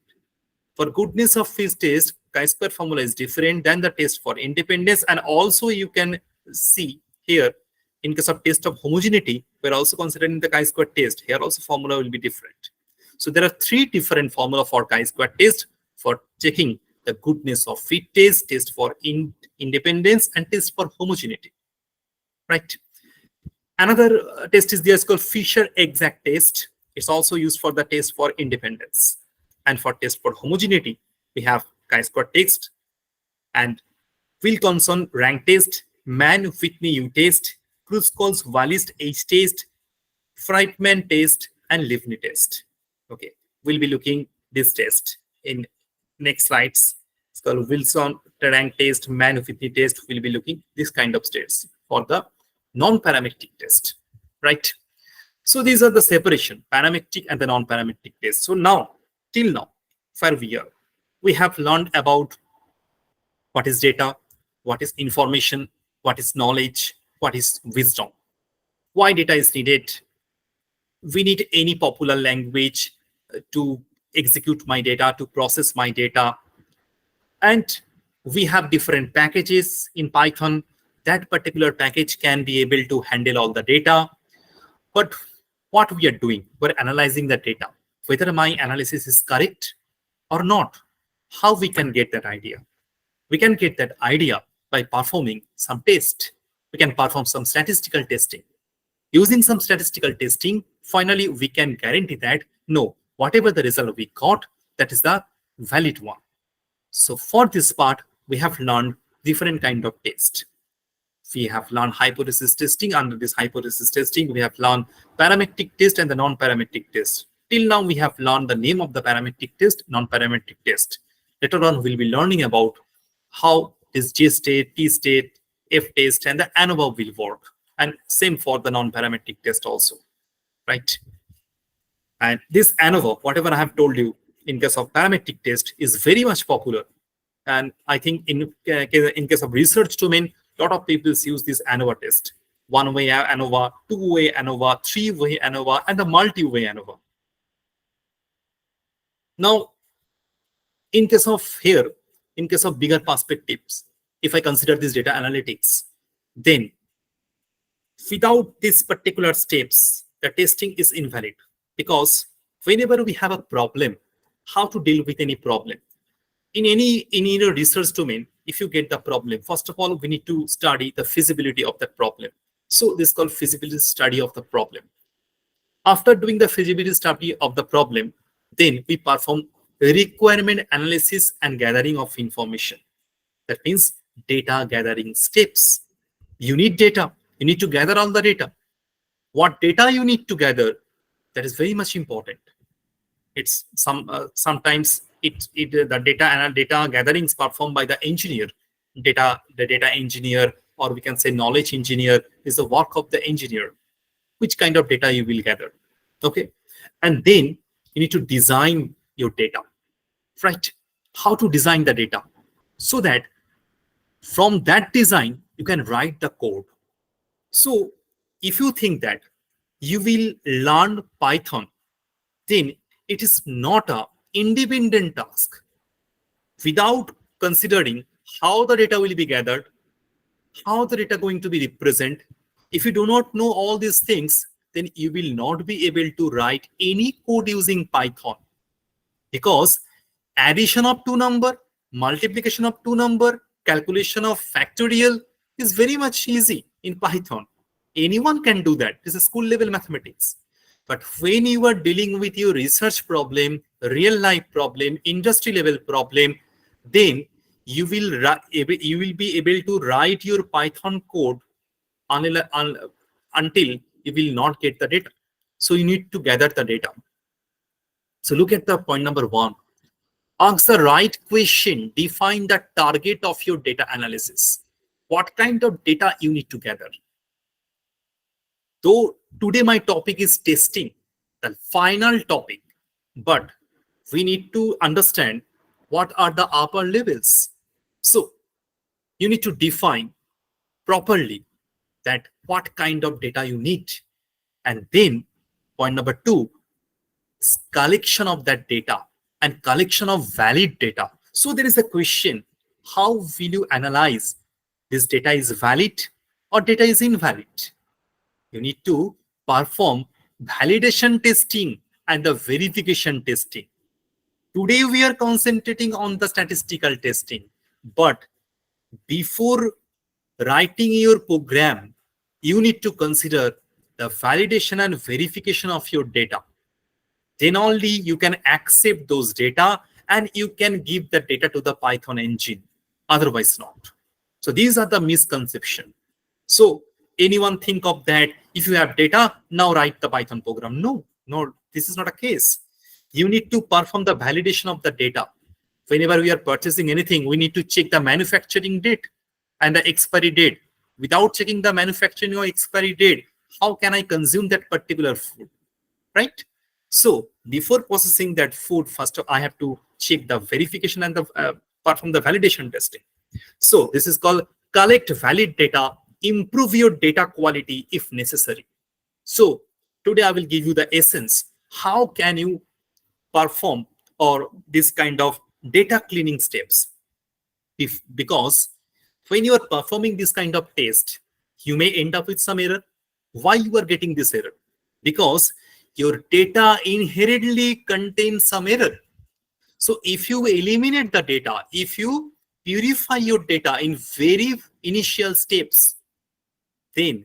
For goodness of fit test, chi-square formula is different than the test for independence. And also you can see here, in case of test of homogeneity, we're also considering the chi-square test. Here also formula will be different. So there are three different formula for chi-square test for checking the goodness of fit test, test for independence, and test for homogeneity. Right. Another test is there, is called Fisher exact test. It's also used for the test for independence. And for test for homogeneity, we have chi-square test and Wilkinson rank test, Mann-Whitney U test, Kruskals Wallis H test, Friedman test, and Livni test. Okay, we'll be looking this test in next slides. It's called Wilson rank test, Mann-Whitney test. We'll be looking this kind of tests for the non-parametric test, right? So these are the separation, parametric and the non-parametric test. So now, till now, where we have learned about what is data, what is information, what is knowledge, what is wisdom, why data is needed. We need any popular language to execute my data, to process my data. And we have different packages in Python. That particular package can be able to handle all the data. But what we are doing, we're analyzing the data, whether my analysis is correct or not. How we can get that idea? We can get that idea by performing some test. We can perform some statistical testing. Using some statistical testing, finally, we can guarantee that, no, whatever the result we got, that is the valid one. So for this part, we have learned different kind of test. We have learned hypothesis testing. Under this hypothesis testing, we have learned parametric test and the non-parametric test. Till now, we have learned the name of the parametric test, non-parametric test. Later on, we'll be learning about how this J state, T state, F test, and the ANOVA will work. And same for the non-parametric test also, right? And this ANOVA, whatever I have told you in case of parametric test, is very much popular. And I think in case of research domain, a lot of people use this ANOVA test. One-way ANOVA, two-way ANOVA, three-way ANOVA, and the multi-way ANOVA. Now, in case of bigger perspectives, if I consider this data analytics, then without these particular steps, the testing is invalid. Because whenever we have a problem, how to deal with any problem? In any research domain, if you get the problem, first of all, we need to study the feasibility of that problem. So this is called feasibility study of the problem. After doing the feasibility study of the problem, then we perform requirement analysis and gathering of information. That means data gathering steps. You need data. You need to gather all the data. What data you need to gather, that is very much important. It's sometimes the data gathering is performed by the engineer, the data engineer, or we can say knowledge engineer is the work of the engineer. Which kind of data you will gather, okay? And then you need to design your data, right? How to design the data so that from that design you can write the code. So if you think that you will learn Python, then it is not an independent task. Without considering how the data will be gathered, how the data going to be represented, if you do not know all these things, then you will not be able to write any code using Python. Because addition of two number, multiplication of two number, calculation of factorial is very much easy in Python. Anyone can do that. This is school level mathematics. But when you are dealing with your research problem, real life problem, industry level problem, then you will be able to write your Python code until you will not get the data. So you need to gather the data. So look at the point number 1. Ask the right question. Define the target of your data analysis. What kind of data you need to gather? Though today my topic is testing, the final topic, but we need to understand what are the upper levels. So you need to define properly that what kind of data you need. And then point number 2 is collection of that data and collection of valid data. So there is a question, how will you analyze this data is valid or data is invalid? You need to perform validation testing and the verification testing. Today we are concentrating on the statistical testing, but before writing your program, you need to consider the validation and verification of your data. Then only you can accept those data and you can give the data to the Python engine. Otherwise not. So these are the misconception. So anyone think of that, if you have data, now write the Python program. No, this is not a case. You need to perform the validation of the data. Whenever we are purchasing anything, we need to check the manufacturing date and the expiry date. Without checking the manufacturing or expiry date, how can I consume that particular food, right? So before processing that food, first I have to check the verification and perform the validation testing. So this is called collect valid data, improve your data quality if necessary. So today I will give you the essence. How can you perform or this kind of data cleaning steps? Because when you are performing this kind of test, you may end up with some error. Why you are getting this error? Because your data inherently contains some error. So if you eliminate the data, if you purify your data in very initial steps, then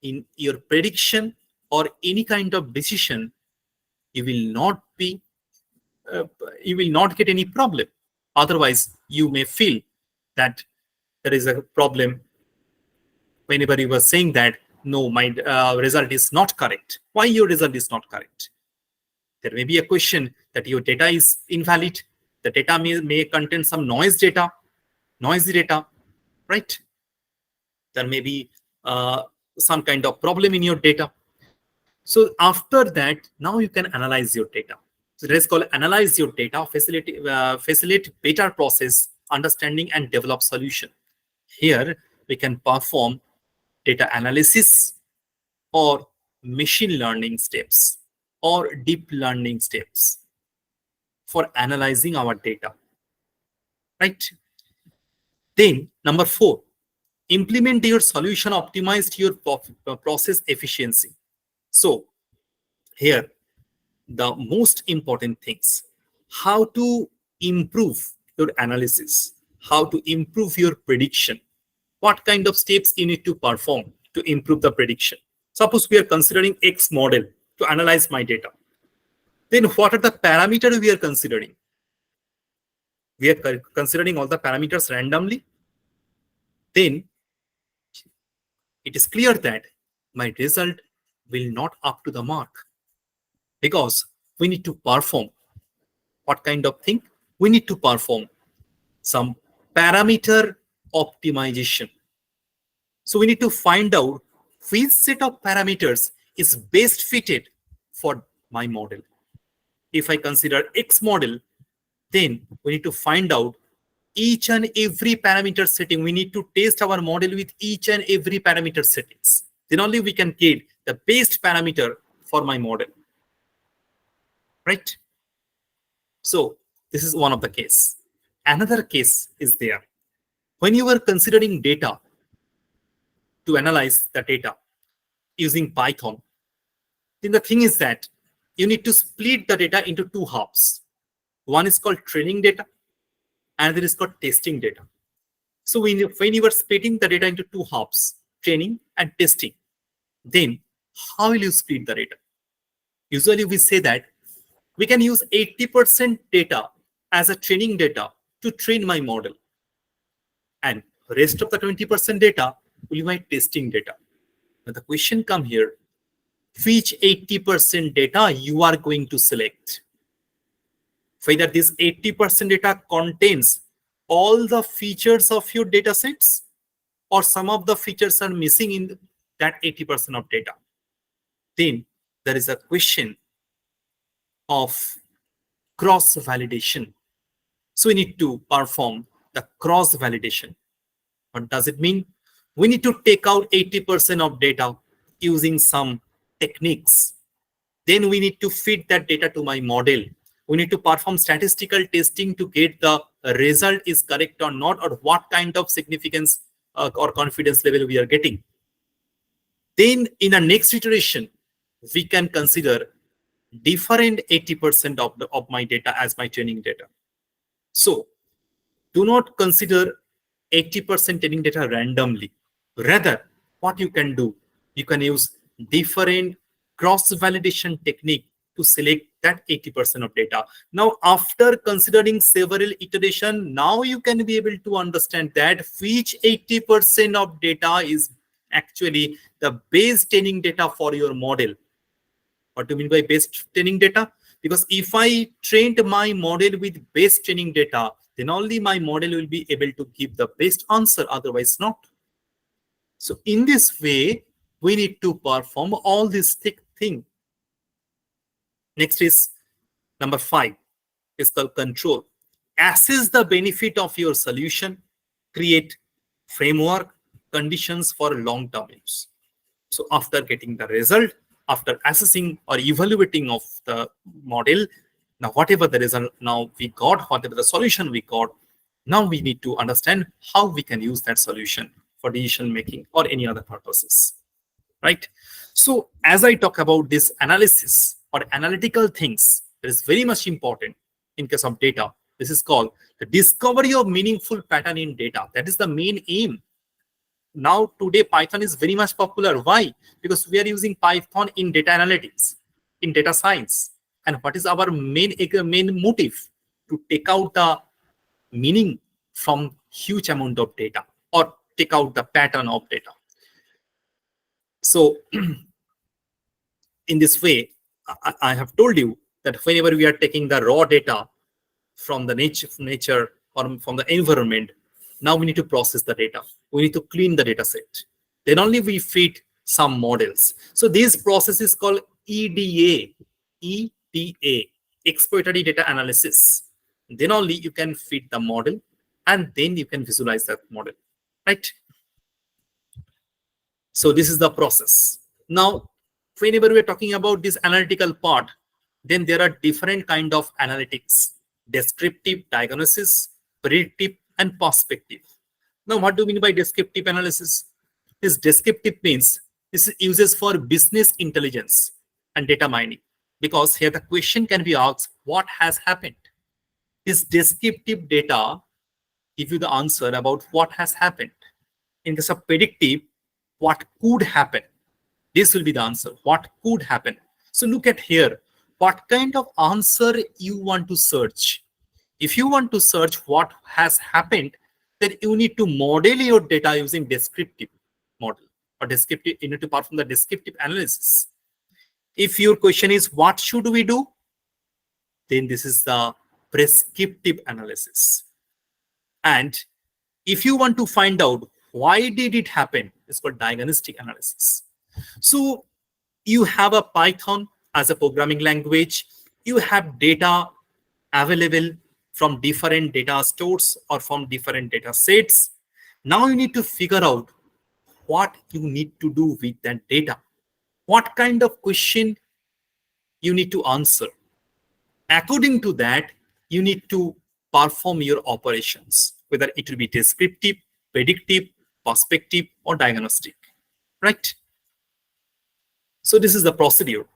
in your prediction or any kind of decision, you will not get any problem. Otherwise, you may feel that there is a problem whenever you were saying that, no, my result is not correct. Why your result is not correct? There may be a question that your data is invalid. The data may contain some noisy data, right? There may be some kind of problem in your data. So after that, now you can analyze your data. So let's call analyze your data, facilitate better process, understanding and develop solution. Here we can perform data analysis or machine learning steps or deep learning steps for analyzing our data, right? Then number 4, implement your solution optimized your process efficiency. So here the most important things, how to improve your analysis, how to improve your prediction, what kind of steps you need to perform to improve the prediction. Suppose we are considering X model to analyze my data. Then what are the parameters we are considering? We are considering all the parameters randomly. Then it is clear that my result will not up to the mark, because we need to perform what kind of thing? We need to perform some parameter optimization. So we need to find out which set of parameters is best fitted for my model. If I consider X model, then we need to find out each and every parameter setting. We need to test our model with each and every parameter settings. Then only we can get the best parameter for my model, right? So this is one of the case. Another case is there. When you are considering data to analyze the data using Python, then the thing is that you need to split the data into 2 halves. One is called training data, another is called testing data. So when you are splitting the data into 2 halves, training and testing, then how will you split the data? Usually we say that we can use 80% data as a training data to train my model, and rest of the 20% data will be my testing data. Now the question come here, which 80% data you are going to select? Whether this 80% data contains all the features of your data sets, or some of the features are missing in that 80% of data. Then there is a question of cross validation. So we need to perform the cross validation. What does it mean? We need to take out 80% of data using some techniques. Then we need to feed that data to my model. We need to perform statistical testing to get the result is correct or not, or what kind of significance or confidence level we are getting. Then in the next iteration, we can consider different 80% of my data as my training data. So do not consider 80% training data randomly. Rather, what you can do, you can use different cross-validation technique to select that 80% of data. Now, after considering several iterations, now you can be able to understand that which 80% of data is actually the base training data for your model. What do you mean by base training data? Because if I trained my model with base training data, then only my model will be able to give the best answer, otherwise not. So in this way, we need to perform all these things. Next is number 5. It's called control. Assess the benefit of your solution. Create framework conditions for long-term use. So after getting the result, after assessing or evaluating of the model, now whatever the result now we got, whatever the solution we got, now we need to understand how we can use that solution for decision making or any other purposes, right? So as I talk about this analysis or analytical things, that is very much important in case of data. This is called the discovery of meaningful pattern in data. That is the main aim. Now today Python is very much popular. Why? Because we are using Python in data analytics, in data science. And what is our main motive? To take out the meaning from huge amount of data, or take out the pattern of data. So in this way, I have told you that whenever we are taking the raw data from the nature or from the environment, now we need to process the data. We need to clean the data set. Then only we feed some models. So this process is called EDA, exploratory data analysis. Then only you can feed the model, and then you can visualize that model, right? So this is the process. Now, whenever we are talking about this analytical part, then there are different kind of analytics: descriptive, diagnosis, predictive, and perspective. Now, what do you mean by descriptive analysis? This descriptive means this is uses for business intelligence and data mining, because here the question can be asked, what has happened? This descriptive data give you the answer about what has happened. In case of predictive, what could happen? This will be the answer, what could happen. So look at here, what kind of answer you want to search. If you want to search what has happened, then you need to model your data using descriptive model, or descriptive, you need to perform the descriptive analysis. If your question is what should we do, then this is the prescriptive analysis. And if you want to find out why did it happen, it's called diagnostic analysis. So you have a Python as a programming language, you have data available from different data stores or from different data sets. Now you need to figure out what you need to do with that data. What kind of question you need to answer. According to that, you need to perform your operations, whether it will be descriptive, predictive, perspective, or diagnostic, right? So this is the procedure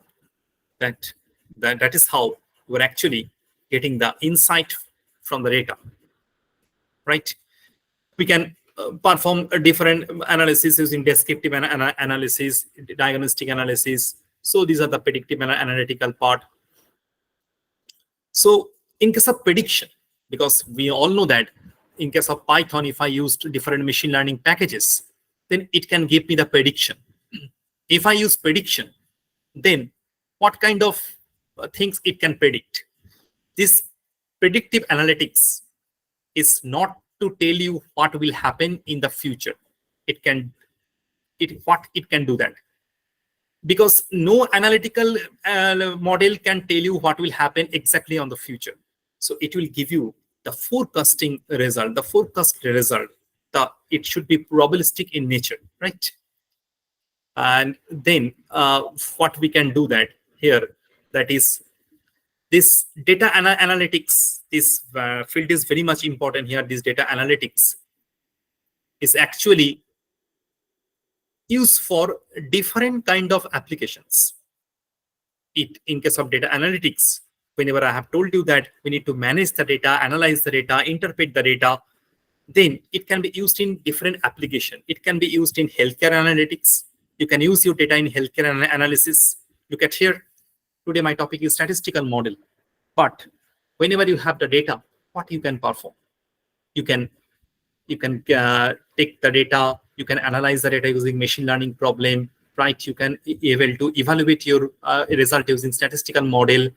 that is how we're actually getting the insight from the data, right? We can perform a different analysis using descriptive analysis, diagnostic analysis. So these are the predictive and analytical part. So in case of prediction, because we all know that in case of Python, if I used different machine learning packages, then it can give me the prediction. If I use prediction, then what kind of things it can predict? This predictive analytics is not to tell you what will happen in the future. It can do that, because no analytical model can tell you what will happen exactly on the future. So it will give you the forecasting result. The forecast result, it should be probabilistic in nature, right? And then what we can do that here, that is this data analytics. This field is very much important here. This data analytics is actually used for different kind of applications. In case of data analytics, whenever I have told you that we need to manage the data, analyze the data, interpret the data, then it can be used in different application. It can be used in healthcare analytics. You can use your data in healthcare analysis. Look at here. Today my topic is statistical model. But whenever you have the data, what you can perform? You can take the data, you can analyze the data using machine learning problem, right? You can able to evaluate your result using statistical model.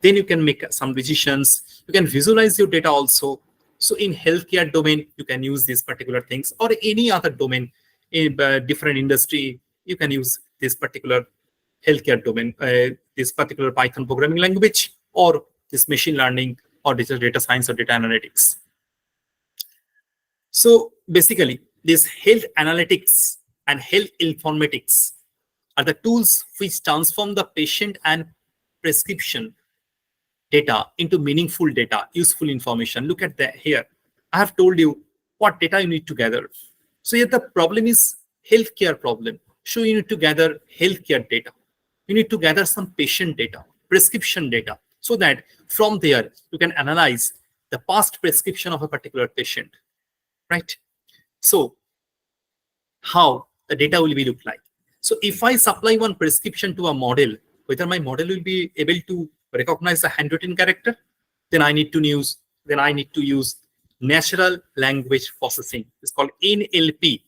Then you can make some decisions. You can visualize your data also. So in healthcare domain, you can use these particular things, or any other domain in different industry, you can use this particular healthcare domain, this particular Python programming language, or this machine learning, or digital data science, or data analytics. So basically, this health analytics and health informatics are the tools which transform the patient and prescription data into meaningful data, useful information. Look at that here. I have told you what data you need to gather. So here the problem is healthcare problem. So you need to gather healthcare data. You need to gather some patient data, prescription data, so that from there you can analyze the past prescription of a particular patient, right? So how the data will be look like? So if I supply one prescription to a model, whether my model will be able to recognize the handwritten character, then I need to use natural language processing. It's called NLP.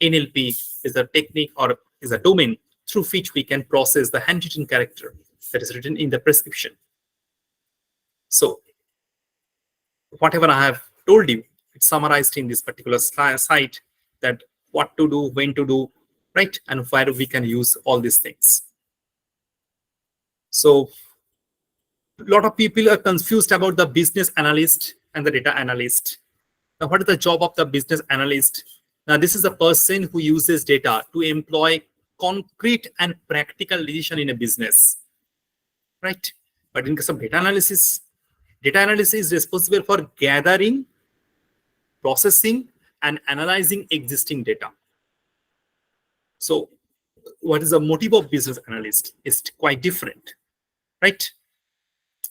NLP is a technique, or is a domain through which we can process the handwritten character that is written in the prescription. So whatever I have told you, it's summarized in this particular site, that what to do, when to do, right? And where we can use all these things. So a lot of people are confused about the business analyst and the data analyst. Now, what is the job of the business analyst? Now, this is a person who uses data to employ concrete and practical decision in a business, right? But in case of data analysis is responsible for gathering, processing, and analyzing existing data. So what is the motive of business analyst? It's quite different, right?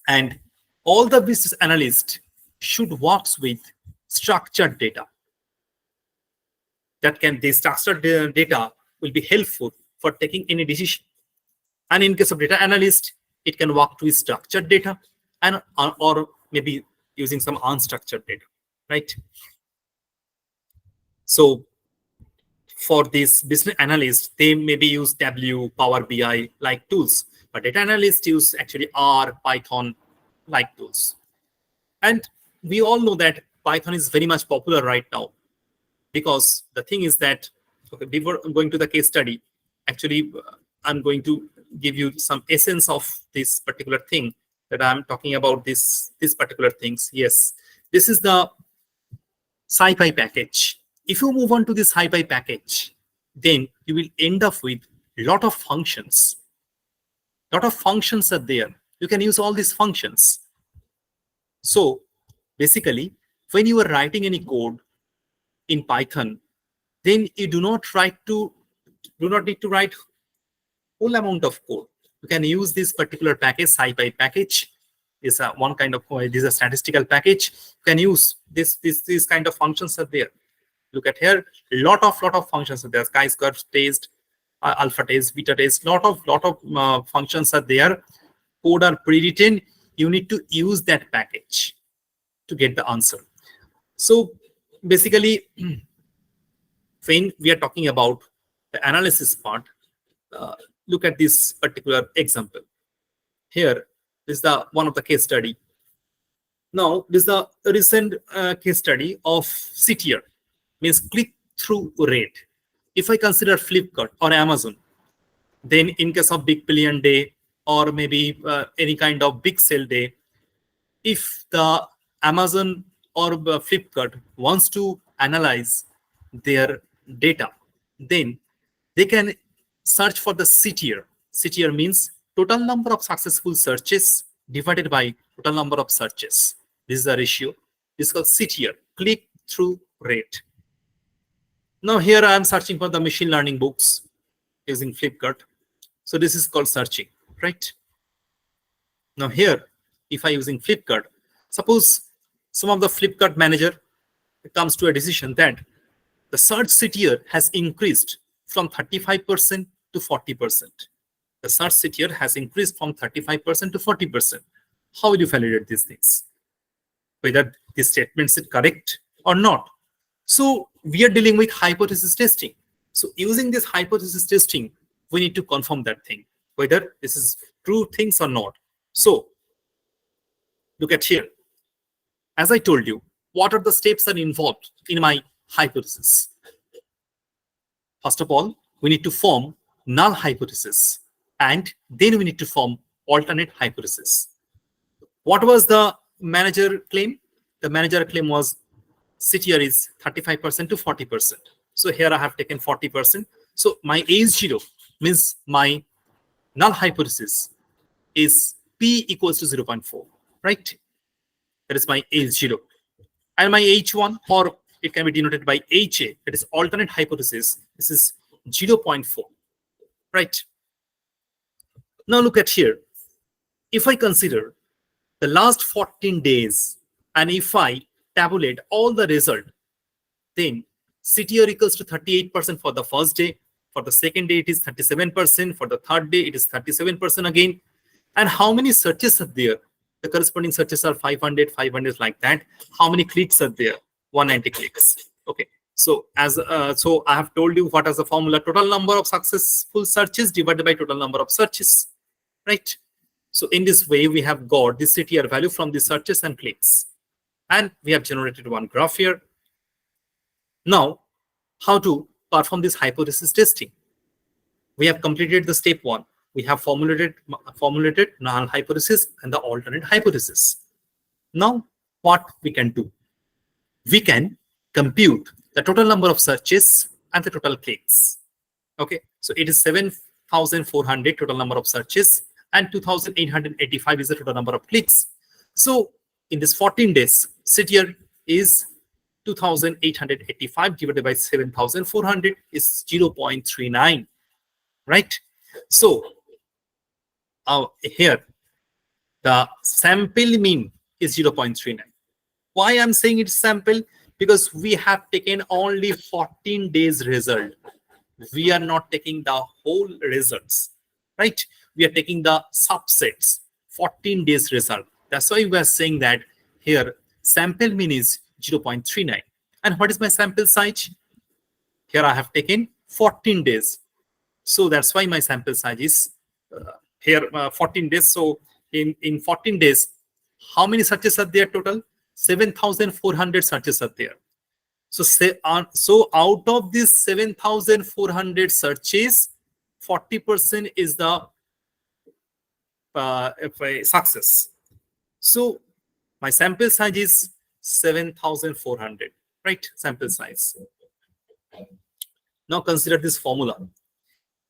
And all the business analysts should work with structured data. The structured data will be helpful for taking any decision. And in case of data analyst, it can work with structured data, and or maybe using some unstructured data, right? So for this business analyst, they maybe use Tableau, Power BI like tools, but data analysts use actually R, Python like tools. And we all know that Python is very much popular right now, because the thing is that, okay, before going to the case study, actually I'm going to give you some essence of this particular thing that I'm talking about, this particular things. Yes, this is the SciPy package. If you move on to this SciPy package, then you will end up with a lot of functions. Lot of functions are there. You can use all these functions. So basically, when you are writing any code in Python, then you do not need to write whole amount of code. You can use this particular package, SciPy package. Is one kind of, this is a statistical package. You can use these kind of functions are there. Look at here, lot of functions are there. Chi-square test, alpha test, beta test, lot of functions are there. Code are pre-written. You need to use that package to get the answer. So basically, when we are talking about the analysis part, look at this particular example. Here is the one of the case study. Now, this is the recent case study of CTR, means click-through rate. If I consider Flipkart or Amazon, then in case of Big Billion Day or maybe any kind of big sale day, if the Amazon or Flipkart wants to analyze their data, then they can search for the CTR. CTR means total number of successful searches divided by total number of searches. This is the ratio. This is called CTR, click-through rate. Now here I am searching for the machine learning books using Flipkart. So this is called searching, right? Now here, if I using Flipkart, suppose some of the Flipkart manager comes to a decision that the search CTR has increased from 35% to 40%. The search CTR has increased from 35% to 40%. How will you validate these things? Whether this statement is correct or not. So we are dealing with hypothesis testing. So using this hypothesis testing, we need to confirm that thing, whether this is true things or not. So look at here. As I told you, what are the steps that are involved in my hypothesis? First of all, we need to form null hypothesis, and then we need to form alternate hypothesis. What was the manager claim? The manager claim was CTR is 35% to 40%. So here I have taken 40%. So my H0 means my null hypothesis is P equals to 0.4, right? That is my H0. And my H1, or it can be denoted by HA, that is alternate hypothesis. This is 0.4, right? Now look at here. If I consider the last 14 days, and if I tabulate all the result, then CTR equals to 38% for the first day. For the second day, it is 37%. For the third day, it is 37% again. And how many searches are there? The corresponding searches are 500, 500 like that. How many clicks are there? 190 clicks. Okay. So so I have told you what is the formula: total number of successful searches divided by total number of searches, right? So in this way, we have got the CTR value from the searches and clicks. And we have generated one graph here. Now, how to perform this hypothesis testing? We have completed the step one. We have formulated null hypothesis and the alternate hypothesis. Now, what we can do? We can compute the total number of searches and the total clicks. Okay, so it is 7,400 total number of searches and 2,885 is the total number of clicks. So in this 14 days, CTR is 2,885 divided by 7,400 is 0.39, right? So here, the sample mean is 0.39. Why I'm saying it's sample? Because we have taken only 14 days result. We are not taking the whole results, right? We are taking the subsets, 14 days result. That's why we are saying that here sample mean is 0.39. And what is my sample size? Here I have taken 14 days. So that's why my sample size is here 14 days. So in 14 days, how many searches are there total? 7,400 searches are there. So out of these 7,400 searches, 40% is the success. So my sample size is 7,400, right? Sample size. Now consider this formula.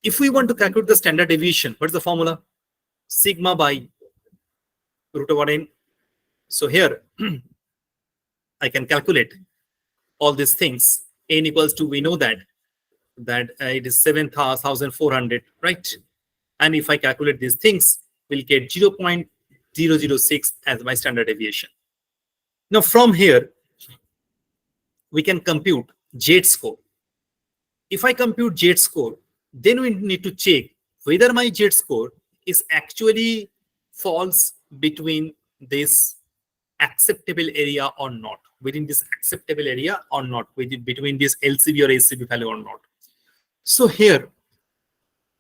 If we want to calculate the standard deviation, what is the formula? Sigma by root over n. So here I can calculate all these things. N equals to, we know that it is 7,400, right? And if I calculate these things, we'll get 0.006 as my standard deviation. Now from here, we can compute Z score. If I compute Z score, then we need to check whether my Z score is actually falls between this acceptable area or not, within this acceptable area or not, between this LCB or ACB value or not. So here,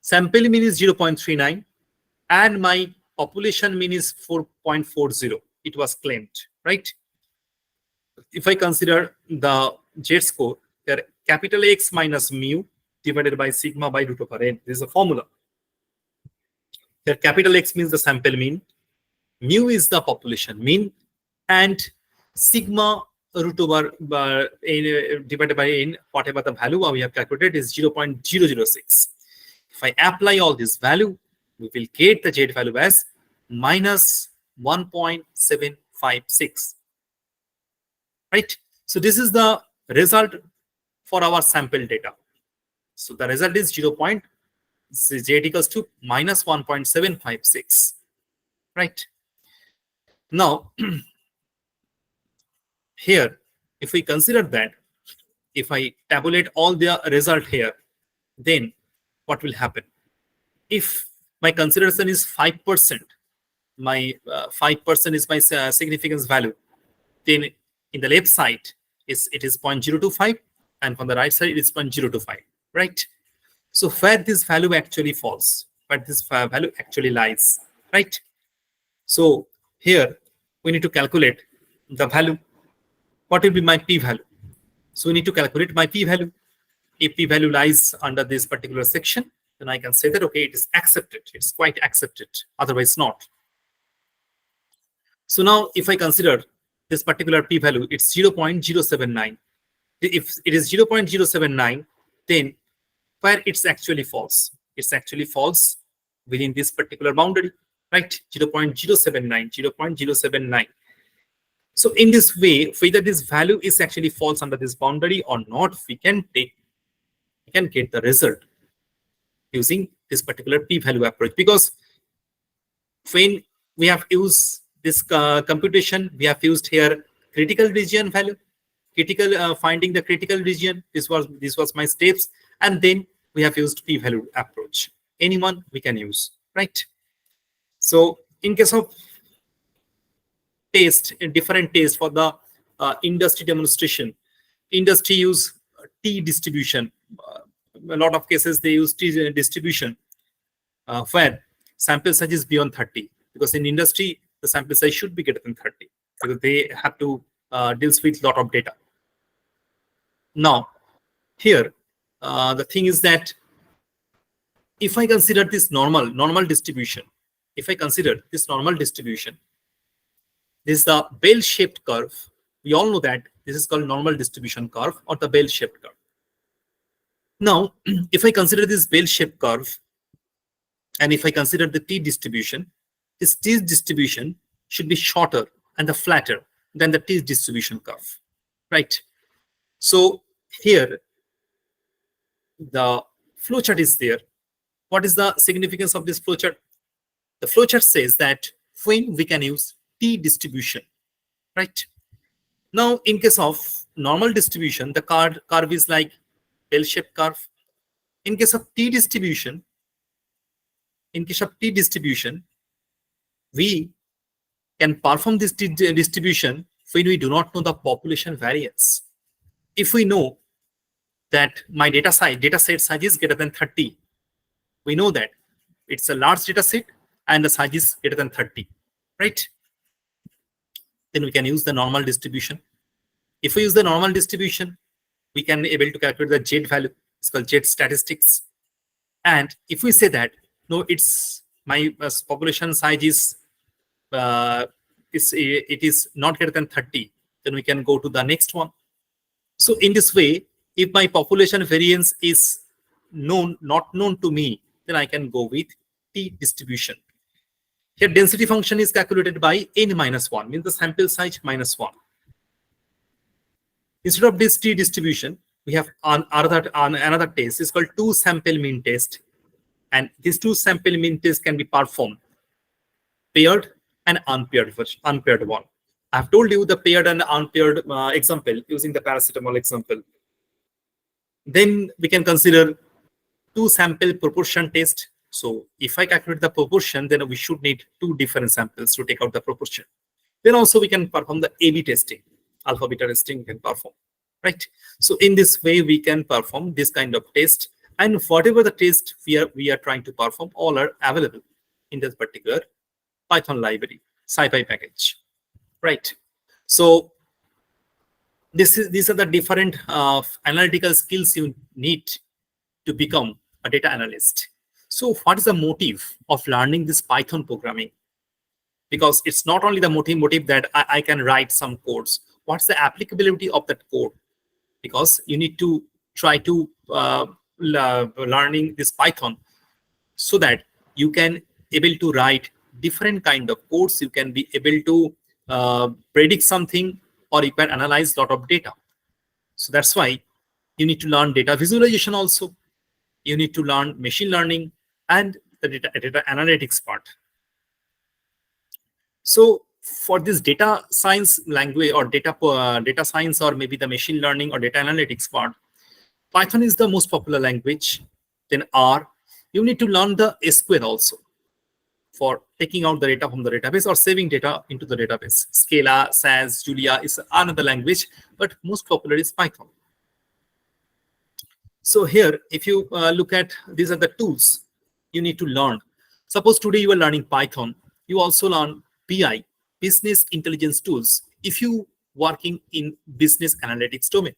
sample mean is 0.39 and my population mean is 4.40. It was claimed, right? If I consider the z-score, there capital X minus mu divided by sigma by root over n. This is a formula. Here capital X means the sample mean, mu is the population mean, and sigma root over n divided by n, whatever the value we have calculated is 0.006. If I apply all this value, we will get the Z value as minus 1.756. Right? So this is the result for our sample data. So the result is Z equals to minus 1.756. Right? Now, here, if we consider that, if I tabulate all the result here, then what will happen? If my consideration is 5%, my 5% is my significance value, then in the left side it is 0.025 and from the right side it is 0.025, right? So where this value actually falls, where this value actually lies, right? So here we need to calculate the value. What will be my p-value? So we need to calculate my p-value. If p-value lies under this particular section, then I can say that, okay, it is accepted. It's quite accepted. Otherwise not. So now if I consider this particular p-value, it's 0.079. If it is 0.079, then where it's actually false? It's actually false within this particular boundary, right? 0.079, 0.079. So in this way, whether this value is actually false under this boundary or not, we can get the result using this particular p-value approach. Because when we have used this computation, we have used here critical region value, finding the critical region. This was my steps, and then we have used p-value approach. Anyone we can use, right? So in case of test, a different test for the industry demonstration, industry use T distribution. A lot of cases they use T distribution where sample size is beyond 30, because in industry the sample size should be greater than 30 because they have to deal with a lot of data. Now here the thing is that if I consider this normal distribution, this is the bell-shaped curve. We all know that this is called normal distribution curve or the bell-shaped curve. Now, if I consider this bell-shaped curve, and if I consider the T distribution, this T distribution should be shorter and the flatter than the T distribution curve, right? So here, the flowchart is there. What is the significance of this flowchart? The flowchart says that when we can use T distribution, right? Now, in case of normal distribution, the curve is like bell-shaped curve. In case of T distribution, we can perform this T distribution when we do not know the population variance. If we know that my data set size is greater than 30, we know that it's a large data set and the size is greater than 30, right? Then we can use the normal distribution. If we use the normal distribution, we can be able to calculate the Z value. It's called Z statistics. And if we say that, no, it's my population size is it is not greater than 30, then we can go to the next one. So in this way, if my population variance is not known to me, then I can go with T distribution. Here density function is calculated by n minus 1, means the sample size minus 1. Instead of this T distribution, we have another test. It's called two sample mean test. And these two sample mean tests can be performed paired and unpaired one. I've told you the paired and unpaired example using the paracetamol example. Then we can consider two sample proportion test. So if I calculate the proportion, then we should need two different samples to take out the proportion. Then also we can perform the AB testing, alpha beta testing we can perform, right? So in this way, we can perform this kind of test And whatever the test we are trying to perform, all are available in this particular Python library, SciPy package, right? So these are the different analytical skills you need to become a data analyst. So what is the motive of learning this Python programming? Because it's not only the motive that I can write some codes. What's the applicability of that code? Because you need to try to learning this Python so that you can able to write different kind of codes. You can be able to predict something, or you can analyze a lot of data. So that's why you need to learn data visualization also. You need to learn machine learning and the data analytics part. So for this data science language, or data science, or maybe the machine learning or data analytics part, Python is the most popular language. Then R, you need to learn the SQL also for taking out the data from the database or saving data into the database. Scala, SAS, Julia is another language, but most popular is Python. So here, if you look at, these are the tools you need to learn. Suppose today you are learning Python, you also learn BI, business intelligence tools, if you working in business analytics domain,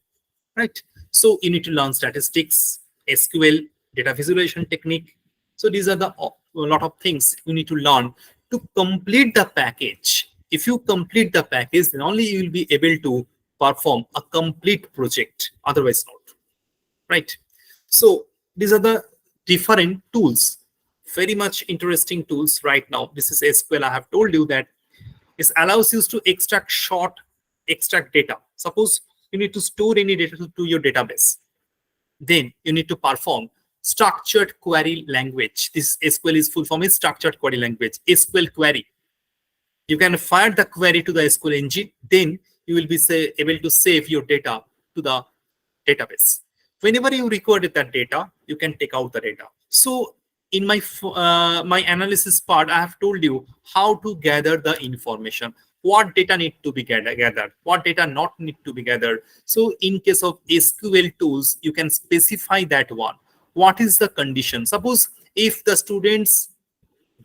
right? So you need to learn statistics, SQL, data visualization technique. So these are a lot of things you need to learn to complete the package. If you complete the package, then only you will be able to perform a complete project, otherwise not, right? So these are the different tools, very much interesting tools right now. This is SQL. I have told you that it allows you to extract data. Suppose you need to store any data to your database, then you need to perform structured query language. This SQL is full form is structured query language, SQL query. You can fire the query to the SQL engine, then you will be able to save your data to the database. Whenever you record that data, you can take out the data. So in my my analysis part, I have told you how to gather the information, what data need to be gathered, what data not need to be gathered. So in case of SQL tools, you can specify that one. What is the condition? Suppose if the students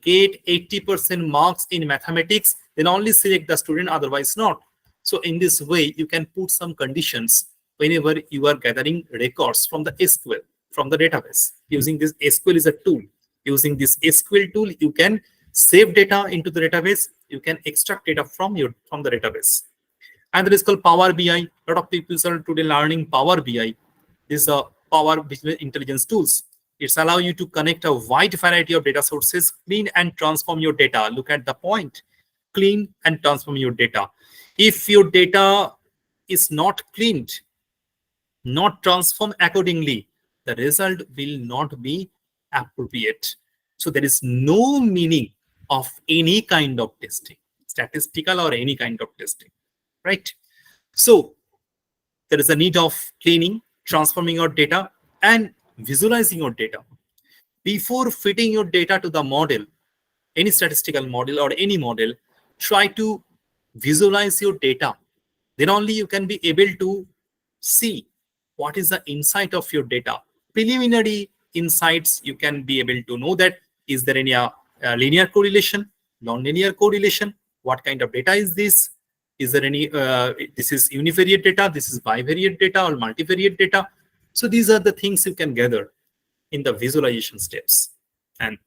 get 80% marks in mathematics, then only select the student, otherwise not. So in this way, you can put some conditions whenever you are gathering records from the SQL, from the database. Using this SQL is a tool. Using this SQL tool, you can save data into the database. You can extract data from the database. And that is called Power BI. A lot of people are today learning Power BI. This is a Power Business Intelligence tools. It's allow you to connect a wide variety of data sources, clean and transform your data. Look at the point, clean and transform your data. If your data is not cleaned, not transformed accordingly, the result will not be appropriate. So there is no meaning of any kind of testing, statistical or any kind of testing, right? So there is a need of cleaning, transforming your data, and visualizing your data. Before fitting your data to the model, any statistical model or any model, try to visualize your data. Then only you can be able to see what is the insight of your data. Preliminary insights, you can be able to know that is there any linear correlation, non-linear correlation, what kind of data is this? Is there any, this is univariate data, this is bivariate data or multivariate data. So these are the things you can gather in the visualization steps. And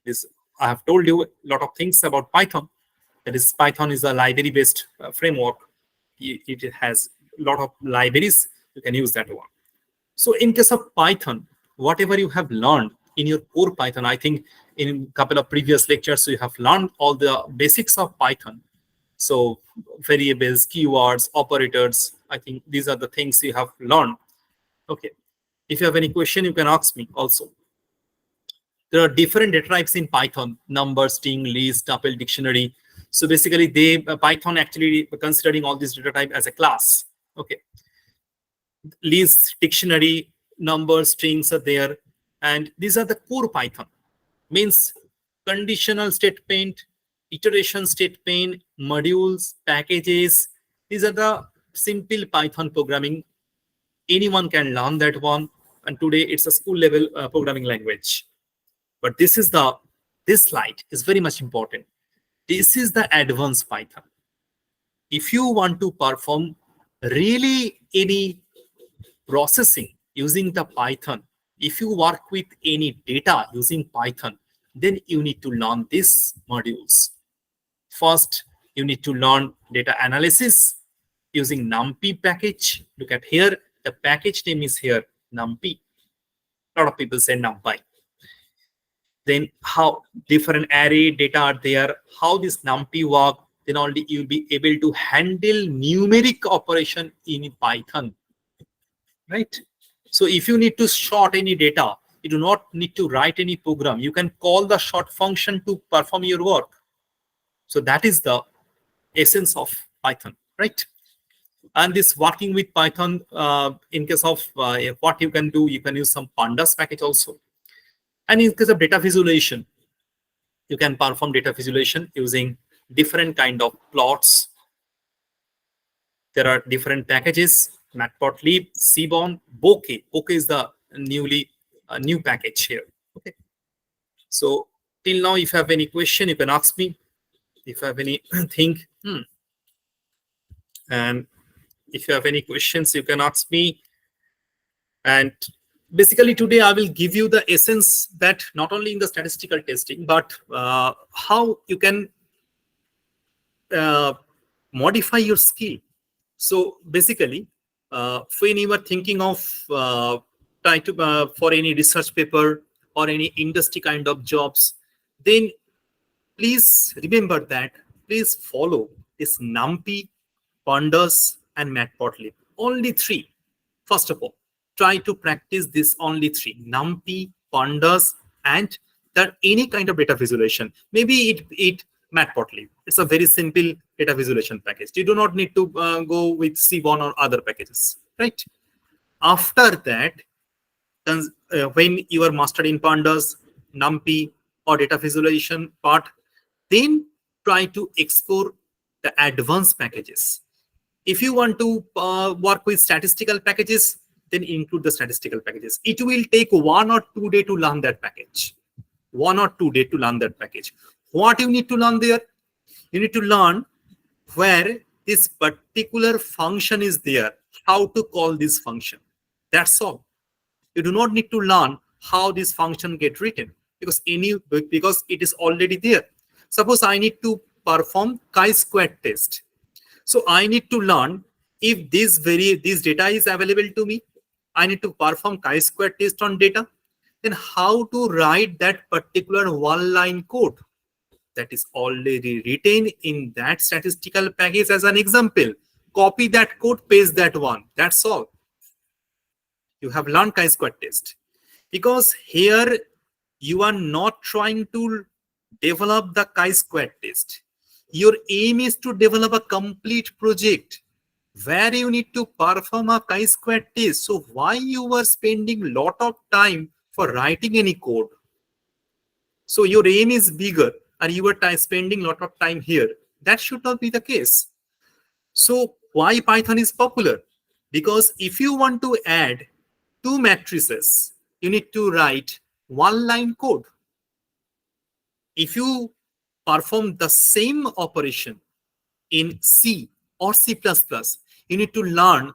this, I have told you a lot of things about Python. That is, Python is a library-based framework. It has a lot of libraries. You can use that one. So in case of Python, whatever you have learned in your core Python, I think in a couple of previous lectures, you have learned all the basics of Python. So variables, keywords, operators, I think these are the things you have learned. Okay. If you have any question, you can ask me also. There are different data types in Python: number, string, list, tuple, dictionary. So basically, Python actually considering all these data type as a class. Okay. List, dictionary, number, strings are there, and these are the core Python. Means conditional statement, iteration statement, modules, packages. These are the simple Python programming. Anyone can learn that one. and today it's a school level programming language. But this slide is very much important. This is the advanced Python. If you want to perform really any processing using the Python, if you work with any data using Python, then you need to learn these modules. First, you need to learn data analysis using NumPy package. Look at here, the package name is here, NumPy. A lot of people say NumPy. Then how different array data are there, how this NumPy work, then only you'll be able to handle numeric operation in Python, right? So if you need to sort any data, you do not need to write any program. You can call the sort function to perform your work. So that is the essence of Python, right? And this working with Python, in case of what you can do, you can use some pandas package also. And in case of data visualization, you can perform data visualization using different kind of plots. There are different packages, matplotlib, seaborn, bokeh. Bokeh is the new package here. Okay. So till now, if you have any question, you can ask me. If you have anything, and if you have any questions, you can ask me. And basically today I will give you the essence that not only in the statistical testing, but how you can modify your skill. So basically, when you are thinking of trying to for any research paper or any industry kind of jobs, then please remember that. Please follow this NumPy, pandas, and matplotlib. Only three. First of all, try to practice this only three: NumPy, pandas, and that any kind of data visualization. Maybe it matplotlib. It's a very simple data visualization package. You do not need to go with Seaborn or other packages, right? After that, when you are mastered in pandas, NumPy, or data visualization part, then try to explore the advanced packages. If you want to work with statistical packages, then include the statistical packages. It will take 1 or 2 days to learn that package. 1 or 2 days to learn that package. What you need to learn there? You need to learn where this particular function is there, how to call this function. That's all. You do not need to learn how this function get written because it is already there. Suppose I need to perform chi-square test. So I need to learn if this data is available to me. I need to perform chi-square test on data. Then how to write that particular one-line code that is already written in that statistical package as an example. Copy that code, paste that one. That's all. You have learned chi-square test. Because here you are not trying to develop the chi-square test. Your aim is to develop a complete project where you need to perform a chi-square test. So why you are spending a lot of time for writing any code? So your aim is bigger and you are spending a lot of time here. That should not be the case. So why Python is popular? Because if you want to add 2 matrices, you need to write 1-line code. If you perform the same operation in C or C++, you need to learn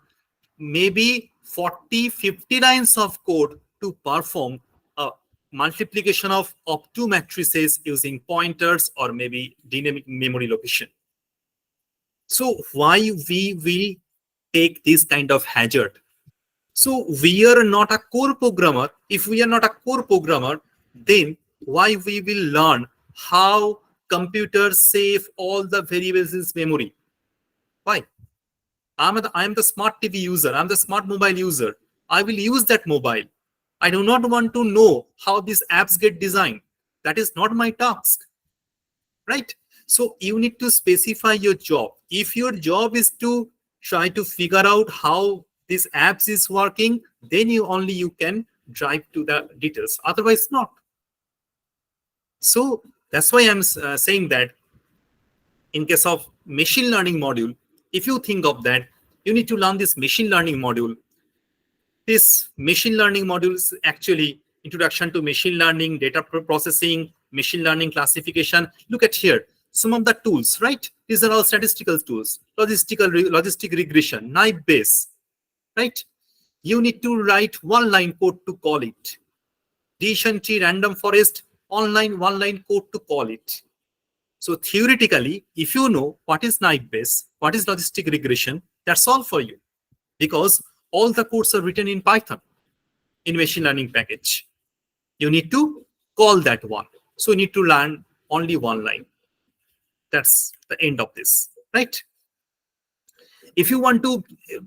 maybe 40, 50 lines of code to perform a multiplication of 2 matrices using pointers or maybe dynamic memory location. So why we will take this kind of hazard? So we are not a core programmer. If we are not a core programmer, then why we will learn how computers save all the variables in memory? Why? I am the smart TV user. I'm the smart mobile user. I will use that mobile. I do not want to know how these apps get designed. That is not my task, right? So you need to specify your job. If your job is to try to figure out how this apps is working, then you can drive to the details. Otherwise, not. So that's why I'm saying that in case of machine learning module, if you think of that, you need to learn this machine learning module. This machine learning module is actually introduction to machine learning, data processing, machine learning classification. Look at here, some of the tools, right? These are all statistical tools, logistic regression, naive Bayes, right? You need to write one line code to call it. Decision tree, random forest, online one line code to call it. So theoretically, if you know what is naive Bayes, what is logistic regression, that's all for you, because all the codes are written in Python in machine learning package. You need to call that one. So you need to learn only one line. That's the end of this, right? If you want to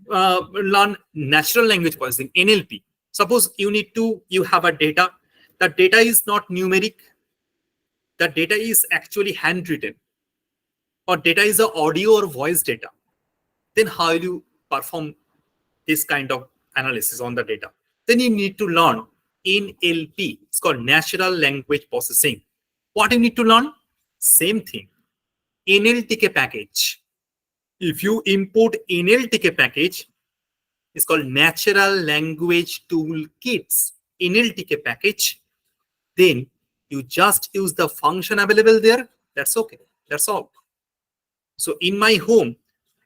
learn natural language processing, NLP, suppose you have a data. That data is not numeric. That data is actually handwritten, or data is a audio or voice data. Then how do you perform this kind of analysis on the data? Then you need to learn NLP. It's called natural language processing. What you need to learn? Same thing. NLTK package. If you import NLTK package, it's called natural language toolkits. NLTK package. Then you just use the function available there. That's okay. That's all. So in my home,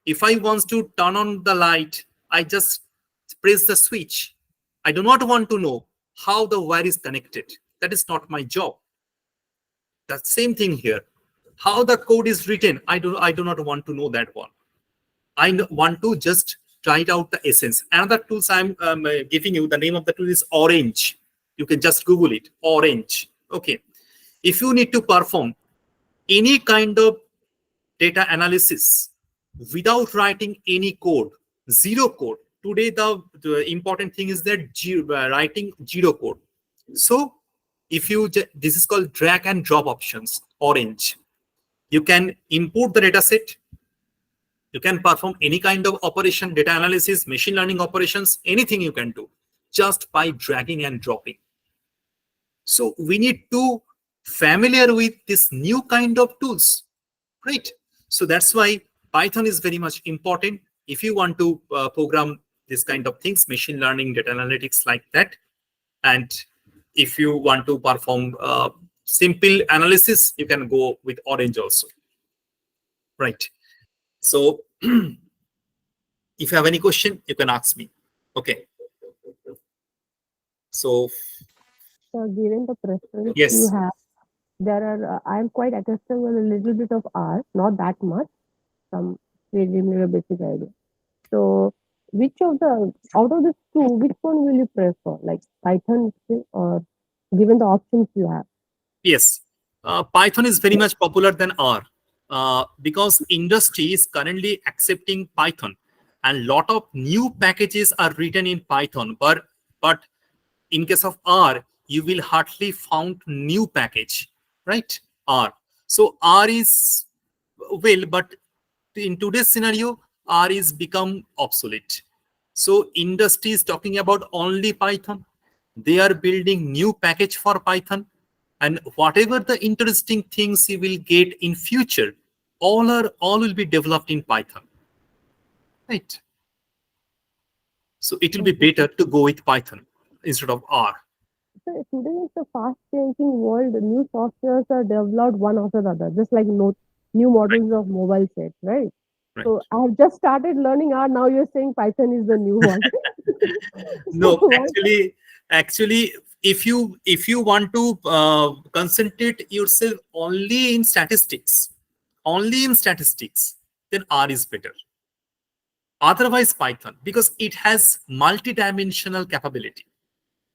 if I want to turn on the light, I just press the switch. I do not want to know how the wire is connected. That is not my job. The same thing here. How the code is written, I do not want to know that one. I want to just try it out the essence. Another tools I'm giving you, the name of the tool is Orange. You can just Google it, Orange. Okay. If you need to perform any kind of data analysis without writing any code, zero code. Today, the important thing is that writing zero code. So if this is called drag and drop options, Orange. You can import the data set. You can perform any kind of operation, data analysis, machine learning operations, anything you can do just by dragging and dropping. So we need to familiar with this new kind of tools, right? So that's why Python is very much important if you want to program this kind of things, machine learning, data analytics like that. And if you want to perform simple analysis, you can go with Orange also, right? So if you have any question, you can ask me. Okay. So Given the preference you yes, have, there are I'm quite accustomed with a little bit of R, not that much, some preliminary basic idea. So, which of the out of the two, which one will you prefer, like Python or given the options you have? yes. Python is very much popular than R because industry is currently accepting Python, and lot of new packages are written in Python. But in case of R, you will hardly found new package, right? R. So R is well, but in today's scenario, R is become obsolete. So industry is talking about only Python. They are building new package for Python, and whatever the interesting things you will get in future, all will be developed in Python, right? So it will be Okay. better to go with Python instead of R. So today is a fast changing world. New softwares are developed one after the other, just like new Right, models of mobile sets, right? right. So I have just started learning R. Now you're saying Python is the new one. So No, what? actually, if you want to concentrate yourself only in statistics, then R is better. Otherwise, Python, because it has multi-dimensional capability.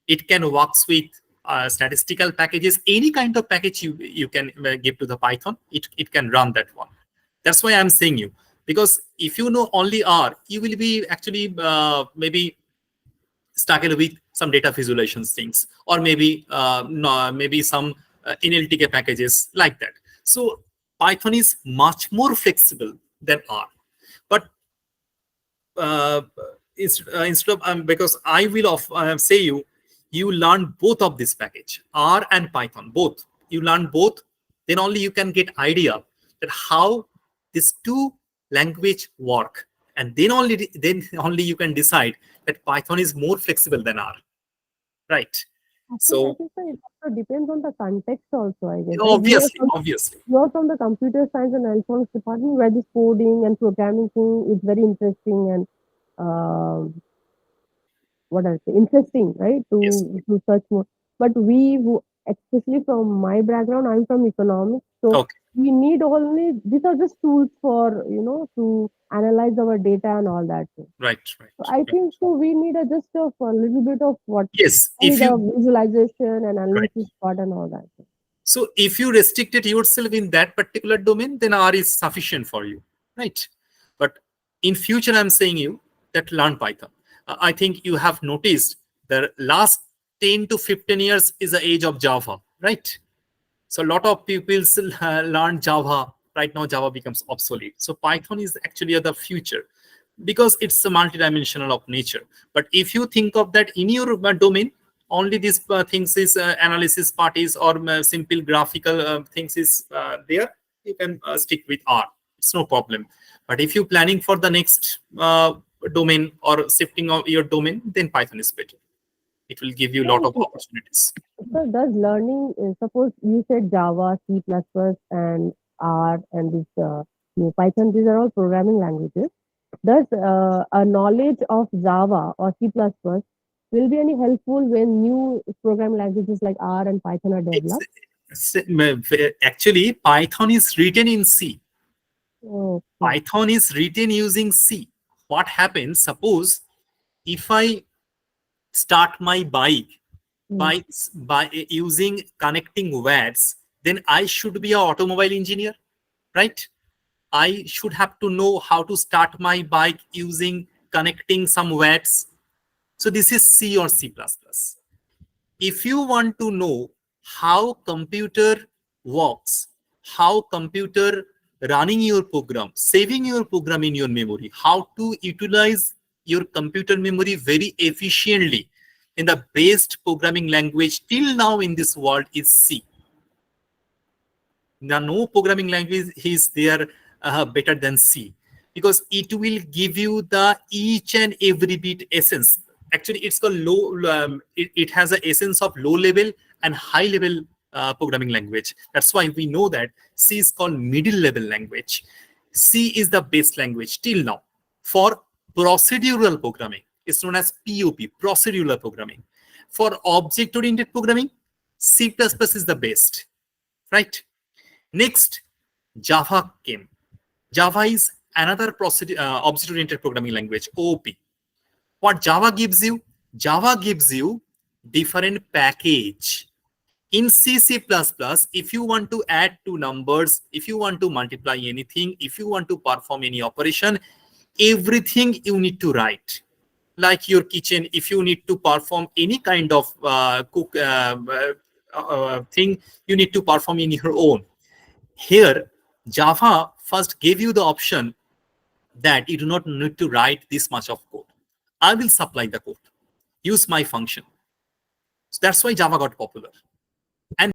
It can work with statistical packages, any kind of package you can give to the Python, it can run that one. That's why I'm saying you, because if you know only R, you will be actually maybe struggle with some data visualizations things, or maybe no, maybe some NLTK packages like that. So Python is much more flexible than R. But uh, instead of because I will say you learn both of this package, R and Python, both. You learn both, then only you can get idea that how these two language work. and then only you can decide that Python is more flexible than R, right? Actually, I So think so it also depends on the context also, I guess. Like obviously, you are from the computer science and electronics department where this coding and programming thing is very interesting and what I say, interesting, right? yes, To search more. But especially from my background, I'm from economics, so okay, we need only these are just tools for to analyze our data and all that. right, So right, I right. think so. We need a just of a little bit of what Yes, only if the you visualization and right. analysis part and all that. So if you restricted yourself in that particular domain, then R is sufficient for you, right? But in future, I'm saying you that learn Python. I think you have noticed the last 10 to 15 years is the age of Java, right? So a lot of people learn Java. Right now, Java becomes obsolete. So Python is actually the future because it's a multidimensional of nature. But if you think of that in your domain, only these things is analysis part is or simple graphical things is there, you can stick with R. It's no problem. But if you're planning for the next domain or shifting of your domain, then Python is better. It will give you a lot of So, opportunities. so does learning, suppose you said Java, C++, and R, and this Python, these are all programming languages. Does a knowledge of Java or C++ will be any helpful when new programming languages like R and Python are It's, developed? actually, Python is written in C. Okay. Python is written using C. What happens? Suppose if I start my bike Mm. by using connecting words, then I should be an automobile engineer, right? I should have to know how to start my bike using connecting some words. So this is C or C++. If you want to know how computer works, how computer running your program, saving your program in your memory, how to utilize your computer memory very efficiently, in the best programming language till now in this world is C. Now, no programming language is there better than C, because it will give you the each and every bit essence. Actually, it's called low. It has an essence of low level and high level programming language. That's why we know that C is called middle level language. C is the best language till now for procedural programming. It's known as POP, procedural programming. For object oriented programming, C++ is the best, right? Next, Java came. Java is another object-oriented programming language, OOP. What Java gives you? Java gives you different package. In C, C++, if you want to add two numbers, if you want to multiply anything, if you want to perform any operation, everything you need to write. Like your kitchen, if you need to perform any kind of thing, you need to perform in your own. Here, Java first gave you the option that you do not need to write this much of code. I will supply the code. Use my function. So that's why Java got popular. And